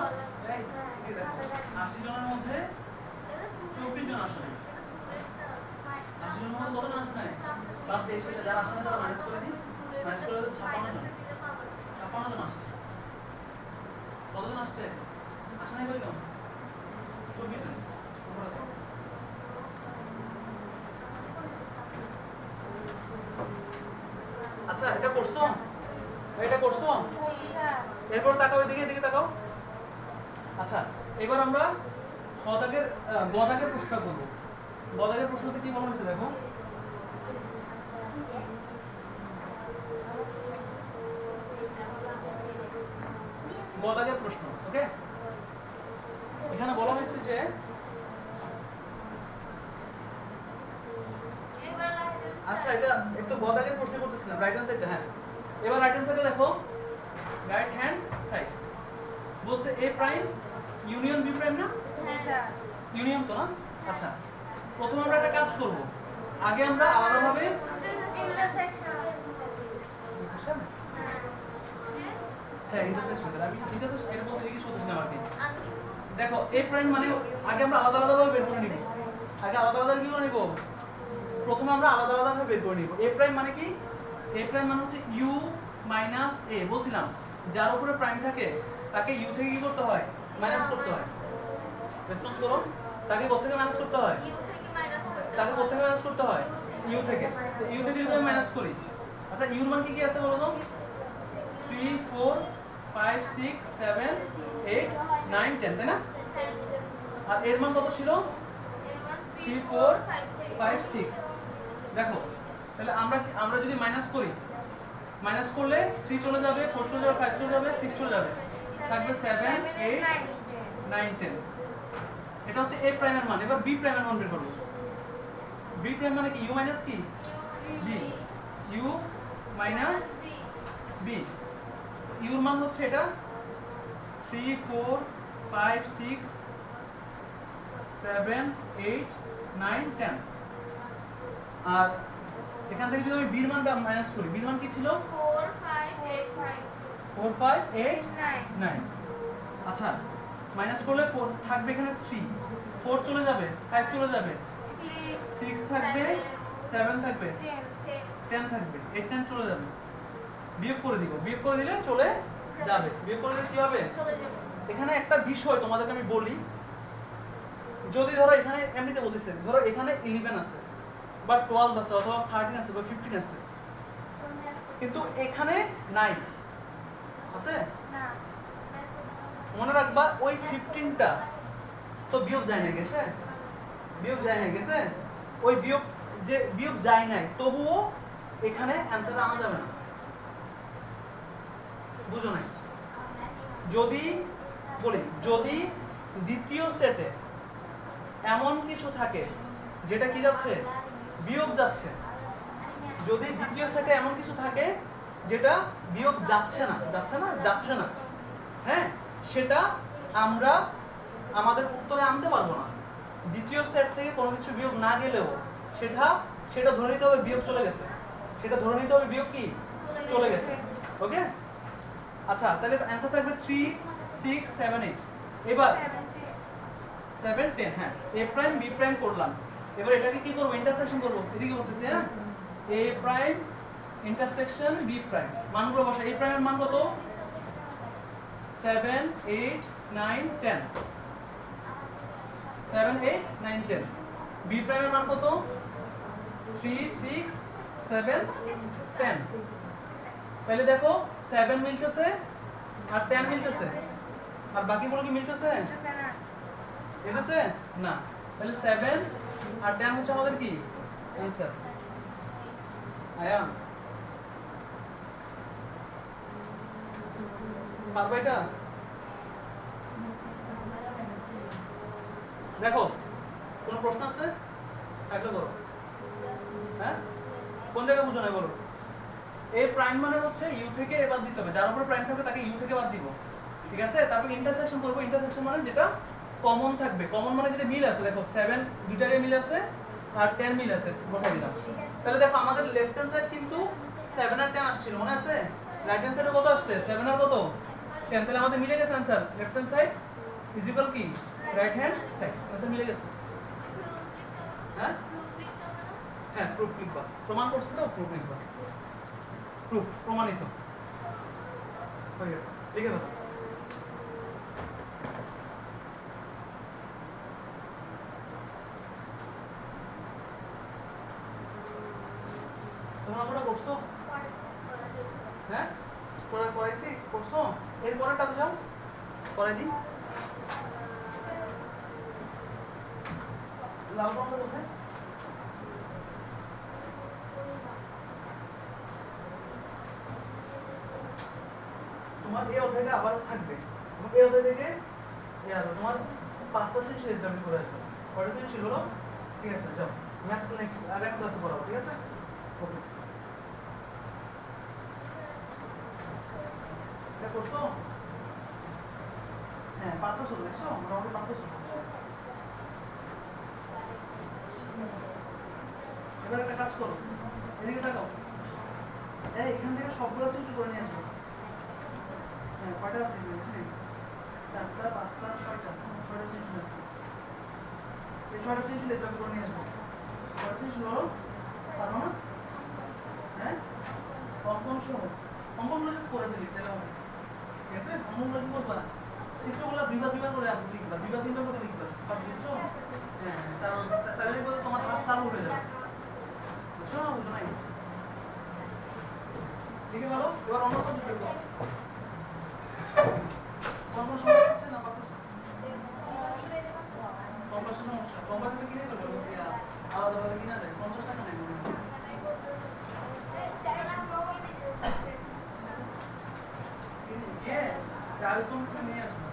80 জনের মধ্যে 24 জন আসে নাই। 80 জনের মধ্যে কতজন আসে নাই? বাদ দিয়ে সেটা যারা আসে না তারা মাইনাস করে দিই। মাইনাস করে 56 জন। 56 জন আসছে। কতজন আসছে? আসে নাই বললাম 24 জন। আচ্ছা এটা করছো? এটা করছো? এরপর তাকাও, এদিকে এদিকে তাকাও। আচ্ছা এবার আমরা খ দাগের গ দাগের প্রশ্ন করব। গ দাগের প্রশ্নতে কি বলা হয়েছে দেখো। গ দাগের প্রশ্ন, ওকে? এখানে বলা হয়েছে যে আচ্ছা এটা একটু গ দাগের প্রশ্ন করতেছিলাম, রাইট হ্যান্ড সাইডটা। হ্যাঁ এবার রাইট হ্যান্ড সাইডে দেখো, right hand side prime union B prime না? হ্যাঁ ইউনিয়ন তো না? আচ্ছা, প্রথমে আমরা একটা কাজ করব। আগে আমরা আলাদাভাবে ইন্টারসেকশন হ্যাঁ ইন্টারসেকশন, তাহলে আমি ইন্টারসেকশন এর মধ্যে কি শুনতেছি না আর কি। দেখো এ প্রাইম মানে আগে আমরা আলাদা আলাদাভাবে বের করে নিব। আগে আলাদা আলাদা কি করে নিব? প্রথমে আমরা আলাদা আলাদাভাবে বের করে নিব। এ প্রাইম মানে কি? এ প্রাইম মানে হচ্ছে ইউ মাইনাস এ। বলছিলাম যার উপরে প্রাইম থাকে তাকে ইউ থেকে কি করতে হয়? মাইনাস করতে হয়। রেসপন্স করো, তাকে কোথা থেকে মাইনাস করতে হয়? ইউ থেকে মাইনাস করতে তাকে কোথা থেকে মাইনাস করতে হয়? ইউ থেকে। ইউ থেকে যদি আমি মাইনাস করি, আচ্ছা ইউর মান কি কি আছে বলো তো? 3 4 5 6 7 8 9 10, তাই না? আর এর মান কত ছিল? 3 4 5 6। দেখো তাহলে আমরা যদি মাইনাস করি, মাইনাস করলে 3 চলে যাবে, 4 চলে যাবে, 5 চলে যাবে, 6 চলে যাবে, থাকবে 7 8 9 10। এটা হচ্ছে a প্রাইমের মান। এবার b প্রাইমের মান বের করব। b প্রাইম মানে কি? u মাইনাস কি? b। u minus b। u এর মান হচ্ছে এটা 3 4 5 6 7 8 9 10। আর এখান থেকে যদি আমি b এর মান মাইনাস করি, b এর মান কি ছিল? 4 5 8 4 5 8 9 9। আচ্ছা মাইনাস করলে 4 থাকবে এখানে 3, 4 চলে যাবে, 5 চলে যাবে, 6 থাকবে, 7 থাকবে, 10 থাকবে, 8 9 চলে যাবে। বিয়োগ করে দিব, বিয়োগ করে দিলে চলে যাবে। বিয়োগ করলে কি হবে? চলে যাবে। এখানে একটা বিষয় তোমাদেরকে আমি বলি, যদি ধরো এখানে এমনিতে বলতেছে, ধরো এখানে 11 আছে বা 12 আছে অথবা 13 আছে বা 15 আছে, কিন্তু এখানে নাই, আছে? না মনে রাখবা ওই 15টা তো বিয়োগ যায় না, গেছে? বিয়োগ যায় না, গেছে? ওই বিয়োগ যে বিয়োগ যায় নাই, তবুও এখানে অ্যানসার আনা যাবে না। বুঝো নাই? যদি বলি, যদি দ্বিতীয় সেটে এমন কিছু থাকে যেটা কি যাচ্ছে? বিয়োগ যাচ্ছে। যদি দ্বিতীয় সেটে এমন কিছু থাকে যেটা বিয়োগ যাচ্ছে না, যাচ্ছে না, হ্যাঁ, সেটা আমরা আমাদের উত্তরে আনতে পারবো না। দ্বিতীয় সেট থেকে কোনো কিছু বিয়োগ না গেলেও সেটা ধরে নিতে হবে বিয়োগ চলে গেছে। সেটা ধরে নিতে হবে বিয়োগ কি? চলে গেছে। ওকে? আচ্ছা তাহলে অ্যানসার থাকবে 3 6 7 8। এবার 7 10, হ্যাঁ a প্রাইম b প্রাইম করলাম। এবার এটাকে কি করব? ইন্টারসেকশন করব। এদিকে বলতেছি, হ্যাঁ a prime intersection b prime. মানগুলো বসা। a প্রাইমের মান কত? 7 8 9 10। 7 8 9 10। b প্রাইমের মান কত? 3 6 7 10। তাহলে দেখো 7 মিলতেছে আর 10 মিলতেছে, আর বাকিগুলো কি মিলতেছে? মিলতেছে না। তাহলে 7 আর 10 হচ্ছে আমাদের কি অ্যানসার। আয়ান পারবে এটা? দেখো কোনো প্রশ্ন আছে? থাকলে বলো। হ্যাঁ কোন জায়গায় বুঝো না বলো। এ প্রাইম মানে হচ্ছে ইউ থেকে এ বাদ দিতে হবে। যার উপরে প্রাইম থাকবে তাকে ইউ থেকে বাদ দিব, ঠিক আছে? তারপর ইন্টারসেকশন করব। ইন্টারসেকশন মানে যেটা কমন থাকবে। কমন মানে যেটা মিল আছে। দেখো 7 দুইটারে মিল আছে আর 10 মিল আছে, বসাই দিলাম। তাহলে দেখো আমাদের লেফট হ্যান্ড সাইড কিন্তু 7 আর 10 আসছিল, মনে আছে? রাইট হ্যান্ড সাইডে কত আসছে? 7 আর কত? 10। তাহলে আমাদের মিলে গেছে answer. Left hand side is equal কি রাইট হ্যান্ড সাইড। অ্যানসার মিলে গেছে। হ্যাঁ হ্যাঁ প্রুফ লিখবা। প্রমাণ করছে তো, প্রুফ লিখবা। প্রুফ, প্রমাণিত হয়ে গেছে। লিখে দাও। তোমরা পুরো করছো? হ্যাঁ করাইছি, করছো? এর পরেরটাতে যাও, করাই দিই। লাল রঙটা কোথায়? তোমার এই অধ্যায়টা আবার থাকবে। এই অধ্যায় থেকে তোমার 5টা শ্রেণী শেষ যাবে করে আসবে। কয়টা শ্রেণী ছিল? ঠিক আছে যাও, ম্যাথ নেক্সট আরেক ক্লাসে পড়াবো, ঠিক আছে? ওকে, এটা করছো? হ্যাঁ পারতেছো দেখছো মোটামুটি পারতেছো। এবার একটা কাজ করো, এদিকে তাকাও। এই এখান থেকে সবগুলো সেন্সর করে নিয়ে আসবো। হ্যাঁ কয়টা আছে এখানে বুঝলি? 4টা 5টা 6টা 6টা সেন্সর আছে। এই 6টা সেন্সর এসব করে নিয়ে আসবো। 6টা সেন্সর হলো পারবো না? হ্যাঁ অঙ্কন সহ অঙ্কনগুলো জাস্ট করে ফেলি তাহলে হবে। ঠিক আছে অঙ্কনগুলো কি করবা? চিত্রগুলো দুইবার করে লিখবা, 2 বা 3বার করে লিখবা। সব বুঝছো? হ্যাঁ তাহলে দেখবো তোমার ক্লাস চালু হয়ে যাবে। বুঝছো না বুঝো নাই? লিখে ভালো এবার অন্য সাবজেক্ট করো। কোন সমস্যা হচ্ছে না পারতেছো? কম্পাসের সমস্যা কম্পাসে কিনে করবে আলাদাভাবে কিনা যায় 50 টাকা নেই মনে হয়। গিয়ে আরেকজন নিয়ে আসবো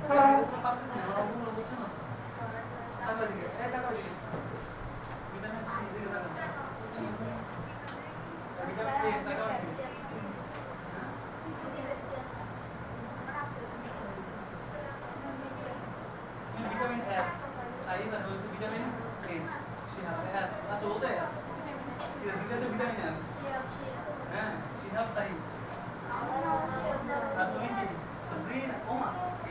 পারতেছি না আমার অঙ্কগুলো বুঝছে না। টাকা দিকে টাকা দিকে ভিটামিন সি দিকে টাকা ভিটামিন এ টাকা দিকে ভিটামিন এস সাইড আর হচ্ছে ভিটামিন এইচ শিহাব এস আচ্ছা ওটা এস ঠিক আছে ভিটামিন এস হ্যাঁ শিহাব সাইড আর তুমি কি সাবরিনা ওমা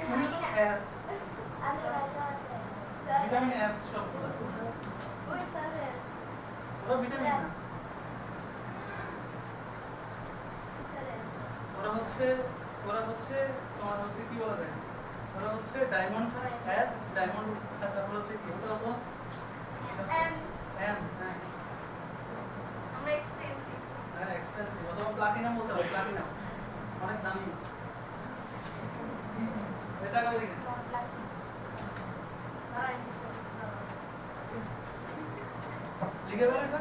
তুমি তো এস ভিটামিন এস সব ওরা ভিটামিন এস ওরা হচ্ছে তোমার হচ্ছে কি বলা যায় ওরা হচ্ছে ডায়মন্ড এস ডায়মন্ড তারপর হচ্ছে কি ওটা তো এম হ্যাঁ আমরা এক্সপেন্সিভ হ্যাঁ এক্সপেন্সিভ অথবা প্লাটিনাম বলতে হবে প্লাটিনাম অনেক দামি এটা কই দিকে লিখে বলো এটা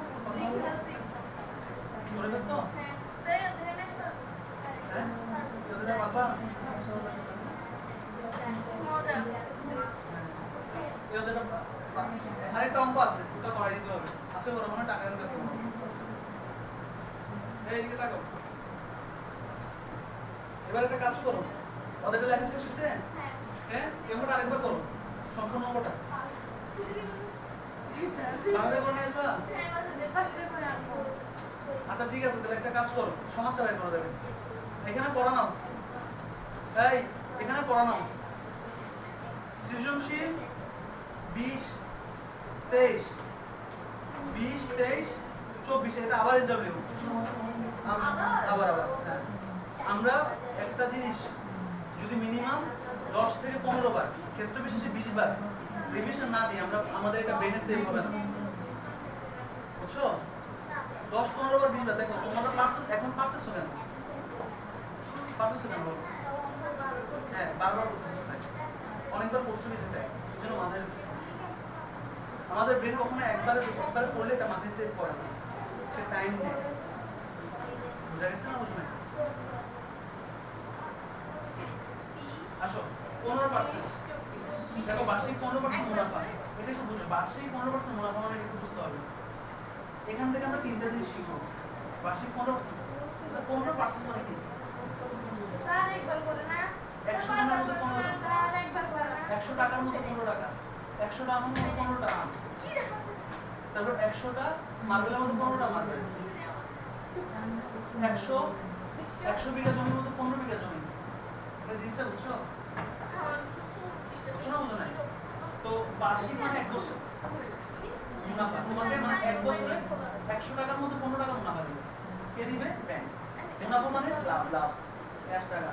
করে ফেলছো হ্যাঁ স্যার ধরে হ্যাঁ এটা বাবা মজা আরেকটা অঙ্ক আছে ওটা করাই দিতে হবে আছে বড় মনে টাকার কাছে এইদিকে তাকাও এবার একটা কাজ করো ওদের লেখা শেষ হয়েছে হ্যাঁ এমনটা আরেকবার করো সম্পূর্ণ অঙ্কটা বাংলা করে নিয়ে আসবা আচ্ছা ঠিক আছে তাহলে একটা কাজ করো সমাজটা বের করে দেবে এখানে পড়া নাও এই এখানে পড়া নাও সৃজনশীল 20 23 20 23 24 এটা আবার এসডব্লিউ আবার হ্যাঁ আমরা একটা জিনিস যদি মিনিমাম 10 থেকে 15 বার ক্ষেত্র বিশেষে 20 বার রিভিশন না দিই আমরা আমাদের এটা ব্রেনে সেভ হবে না বুঝছো 10-15 বার 20 বার দেখো তোমরা এখন পারতেছো কেন বলো হ্যাঁ বারবার অনেকবার প্রশ্ন দিতে সেজন্য মাথায় আমাদের ব্রেন কখনো একবার পড়লে এটা মাথায় সেভ করে না সে টাইম নেয় বুঝা গেছে না বুঝবে আসো 15% দেখো বার্ষিক 15% মুনাফা এটা একটু বুঝো বার্ষিক 15% মুনাফা মানে একটু বুঝতে হবে এখান থেকে আমরা তিনটা জিনিস শিখবো বার্ষিক 15% 15% মানে কি স্যার একবার করে না 100 টাকার মতো 15 টাকা স্যার একবার করে না 100 টাকার মতো 15 টাকা 100 টাকার মতো 15 টাকা কি দেখো তারপর 100টা মার্বেলের মতো 15টা মার্বেল 100 বিঘা জমির মতো 15 বিঘা জমি এটা জিনিসটা বুঝছো বুঝছো না বুঝো না তো বার্ষিক মানে 1 বছর মুনাফা তোমাকে মানে 1 বছরে 100 টাকার মতো 15 টাকা মুনাফা দিবে কে দিবে ব্যাংক মুনাফা মানে লাভ ক্যাশ টাকা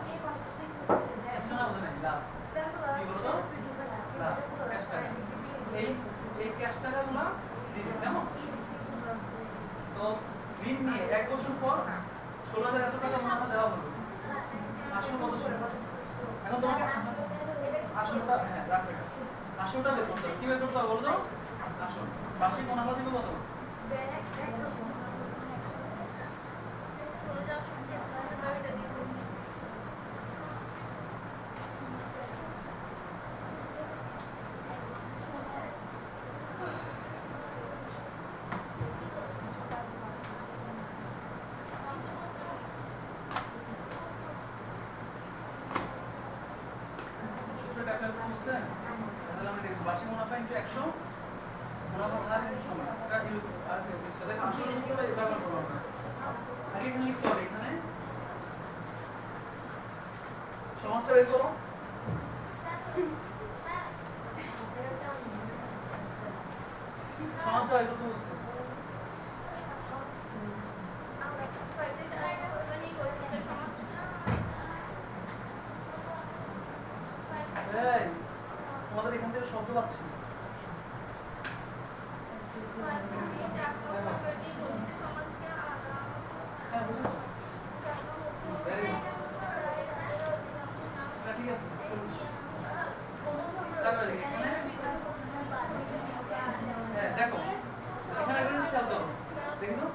বুঝছো না বুঝো না লাভ কি বলো তো লাভ ক্যাশ টাকা এই ক্যাশ টাকাগুলো দিবে কেমন তো ঋণ নিয়ে 1 বছর পর 16,000 এত টাকা মুনাফা দেওয়া হলো আসল কত ছিল এখন তোমাকে আসলটা হ্যাঁ রাখবে আসলটা বের করতে হবে কি বের করতে হবে বলো তো আসল বার্ষিক মুনাফা দিবে কত স্কুলে যাওয়ার সময় যে বাড়িটা দিয়ে সূত্রটা একটা বুঝছে? তাহলে আমরা দেখব বার্ষিক মুনাফা ইনটু 100 মুনাফার হার ইনটু সময়। এটা আর কি বুঝছো? দেখো আসলে সূত্রটা ব্যবহার করব আমরা। আগে এখানে লিখতে হবে এখানে সমাজটা বের করো। সমাজটা বের করতে বলছে। এই তোমাদের এখান থেকে শব্দ পাচ্ছি। হ্যাঁ বুঝো। Very good. এটা ঠিক আছে। তারপরে এখানে হ্যাঁ দেখো এখানে একটা জিনিস খেয়াল করো। দেখো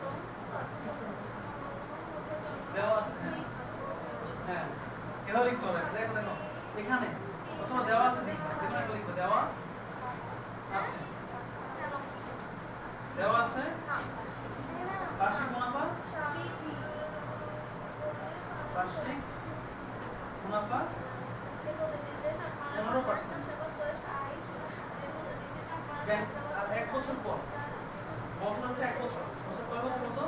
দেওয়া আছে। হ্যাঁ এভাবে লিখতে হবে। দেখো দেখো এখানে অথবা দেওয়া আছে দেখো একটা লিখবে দেওয়া আছে। দেওয়া আছে বার্ষিক মুনাফা বার্ষিক মুনাফা 15%। আর 1 বছর পর বছর হচ্ছে 1 বছর। বছর কয় বছর হতো?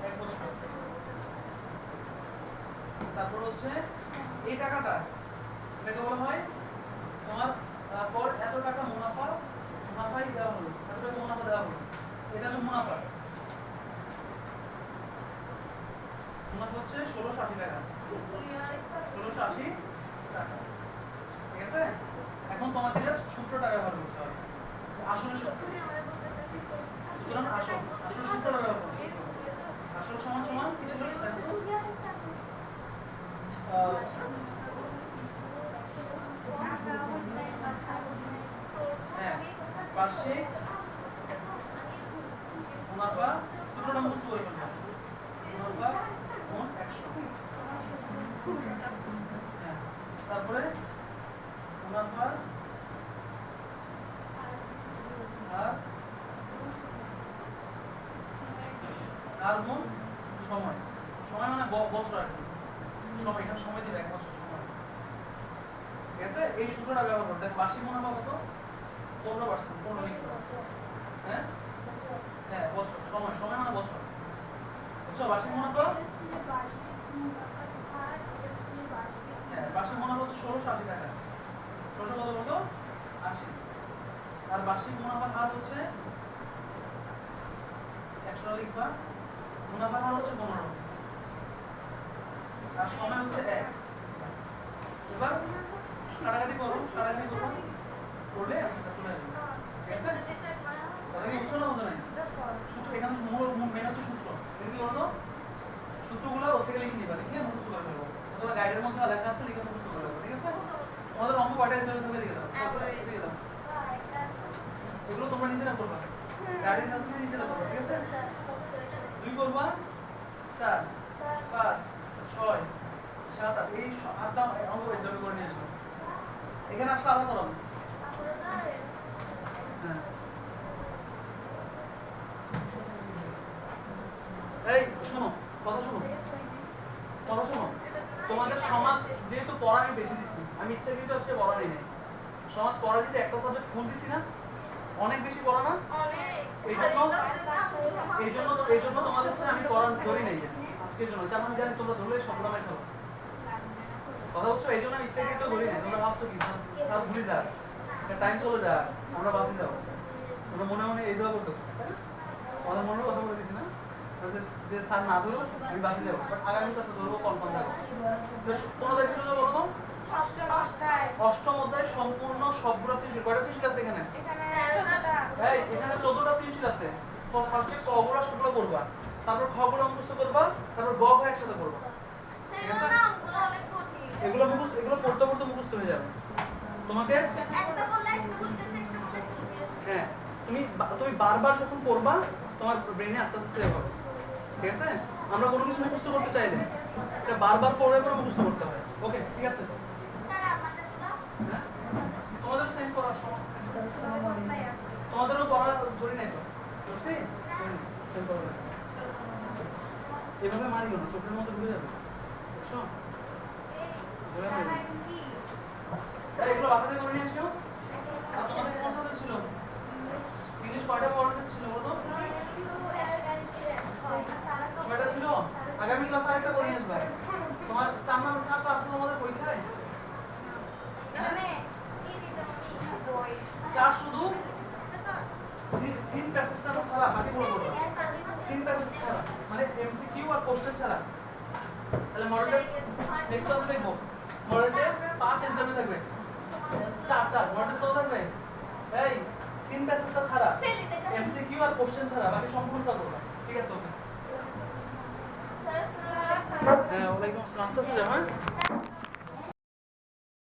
1 বছর। তারপর হচ্ছে এই টাকাটা এটাকে বলা হয় তোমার পর এত টাকা মুনাফাই দেওয়া হলো, এত টাকা মুনাফা দেওয়া হলো। এটা হচ্ছে মুনাফা। মুনাফা হচ্ছে 1680 টাকা। 1680 টাকা। ঠিক আছে? এখন তোমাকে জাস্ট সূত্রটা ব্যবহার করতে হবে। আসলে সূত্র। সুতরাং আসল সূত্রটা ব্যবহার করো। আসল সমান সমান কি ছিল? হ্যাঁ বার্ষিক মুনাফা সূত্রটা মুখস্থ করে ফেলবে। মুনাফা গুণ 100। হ্যাঁ তারপরে মুনাফা আর গুণ সময়। সময় মানে বছর আর কি। সময় এখানে সময় দিবে 1 বছর সময়। ঠিক আছে? এই সূত্রটা ব্যবহার করতে বার্ষিক মুনাফা কত? 15%। 15 লিখতে হবে। হ্যাঁ হ্যাঁ বছর সময় সময় মানে বছর। বুঝছো? বার্ষিক মুনাফা হ্যাঁ বার্ষিক মুনাফা হচ্ছে 1680 টাকা। 1600 কত বলতো? 80। আর বার্ষিক মুনাফার হার হচ্ছে 100 লিখবা। মুনাফার হার হচ্ছে 15 আর সময় হচ্ছে 1। এবার কাটাকাটি করো। কাটাকাটি করো করলে আচ্ছা চলে আসবে। ঠিক আছে? তাহলে কি বুঝছো না বুঝো নাই? সূত্র এখানে মেন হচ্ছে সূত্র। এটা কি বলতো? সূত্রগুলো ওর থেকে লিখে নিবা। লিখে মুখস্থ করে ফেলবো। অথবা গাইডের মধ্যে লেখা আছে লিখে মুখস্থ করে ফেলবো। ঠিক আছে? তোমাদের অঙ্ক কয়টা ধরে ধরে দিয়ে দাও। দিয়ে দাও। এগুলো তোমরা নিজেরা করবা। গাইডের মাধ্যমে নিজেরা করবা। ঠিক আছে? 2 করবা 4 5 6 7 8 এই 8টা অঙ্ক হিসাবে করে নিয়ে আসবো। এখানে আসলে আবার করো। হ্যাঁ এই শোনো কথা শোনো তোমাদের সমাজ যেহেতু পড়া আমি বেশি দিচ্ছি, আমি ইচ্ছা কিন্তু আজকে পড়া নেই। সমাজ পড়া দিতে একটা সাবজেক্ট ফুল দিছি না, অনেক বেশি পড়া না? এই জন্য তোমাদের হচ্ছে আমি পড়া ধরি নেই আজকের জন্য। কারণ আমি জানি তোমরা ধরলে সংগ্রামে খাবো। কথা বলছো? এই জন্য আমি ইচ্ছা কিন্তু ধরি নাই। তোমরা ভাবছো কি স্যার ভুলে যা, টাইম চলে যা, আমরা বাঁচি যাবো। তোমরা মনে মনে এই দোয়া করতেছো। তোমাদের মনের কথা বলে দিছি না যে স্যার না ধরো আমি বাঁচি যাবো, বাট আগামী ক্লাসে ধরবো কনফার্ম থাকো। কোন দেশ ছিল বলো তো? অষ্টম অধ্যায় সম্পূর্ণ সবগুলো সৃজনশীল। কয়টা সৃজনশীল আছে এখানে? এখানে 14টা সৃজনশীল আছে। ফার্স্টে ক গুলো সবগুলো করবা, তারপর খ গুলো মুখস্থ করবা, তারপর গ ঘ একসাথে করবা। এগুলো মুখস্থ, এগুলো পড়তে পড়তে মুখস্থ হয়ে যাবে তোমাকে। হ্যাঁ তুমি বারবার যখন পড়বা তোমার ব্রেনে আস্তে আস্তে সেভ হবে। ঠিক আছে? আমরা কোনো কিছু মুখস্থ করতে চাইলে এটা বারবার পড়ে পড়ে মুখস্থ করতে হয়। ওকে ঠিক আছে? হ্যাঁ তোমাদের সেন্ড করার সমস্যা তোমাদেরও পড়া ধরি নাই তো? ধরছি? সেন্ড করো না। এভাবে মারিও না, চোখের মধ্যে ঢুকে যাবে। বুঝছো? এগুলো বাসাতে করে নিয়ে আসো। আর তোমাদের কোন সাবজেক্ট ছিল? ইংলিশ কয়টা পড়ার টেস্ট ছিল বলো তো? ছয়টা ছিল। আগামী ক্লাস আরেকটা করে নিয়ে আসবে। তোমার 4 নম্বর 4টা আছে তোমাদের পরীক্ষায়? 4 শুধু সিন প্যাসেজটা ছাড়া বাকিগুলো করবে। সিন প্যাসেজ ছাড়া মানে এমসিকিউ আর কোশ্চেন ছাড়া। তাহলে মডেল টেস্ট নেক্সট ক্লাসে দেখবো। মডেল টেস্ট 5 এক্সামে থাকবে। 4 মডেল টেস্ট কত থাকবে? এই সিন প্যাসেজটা ছাড়া এমসিকিউ আর কোশ্চেন ছাড়া বাকি সম্পূর্ণটা করবে। ঠিক আছে ওকে। হ্যাঁ ওয়ালাইকুম আসসালাম। আস্তে আস্তে যাও হ্যাঁ।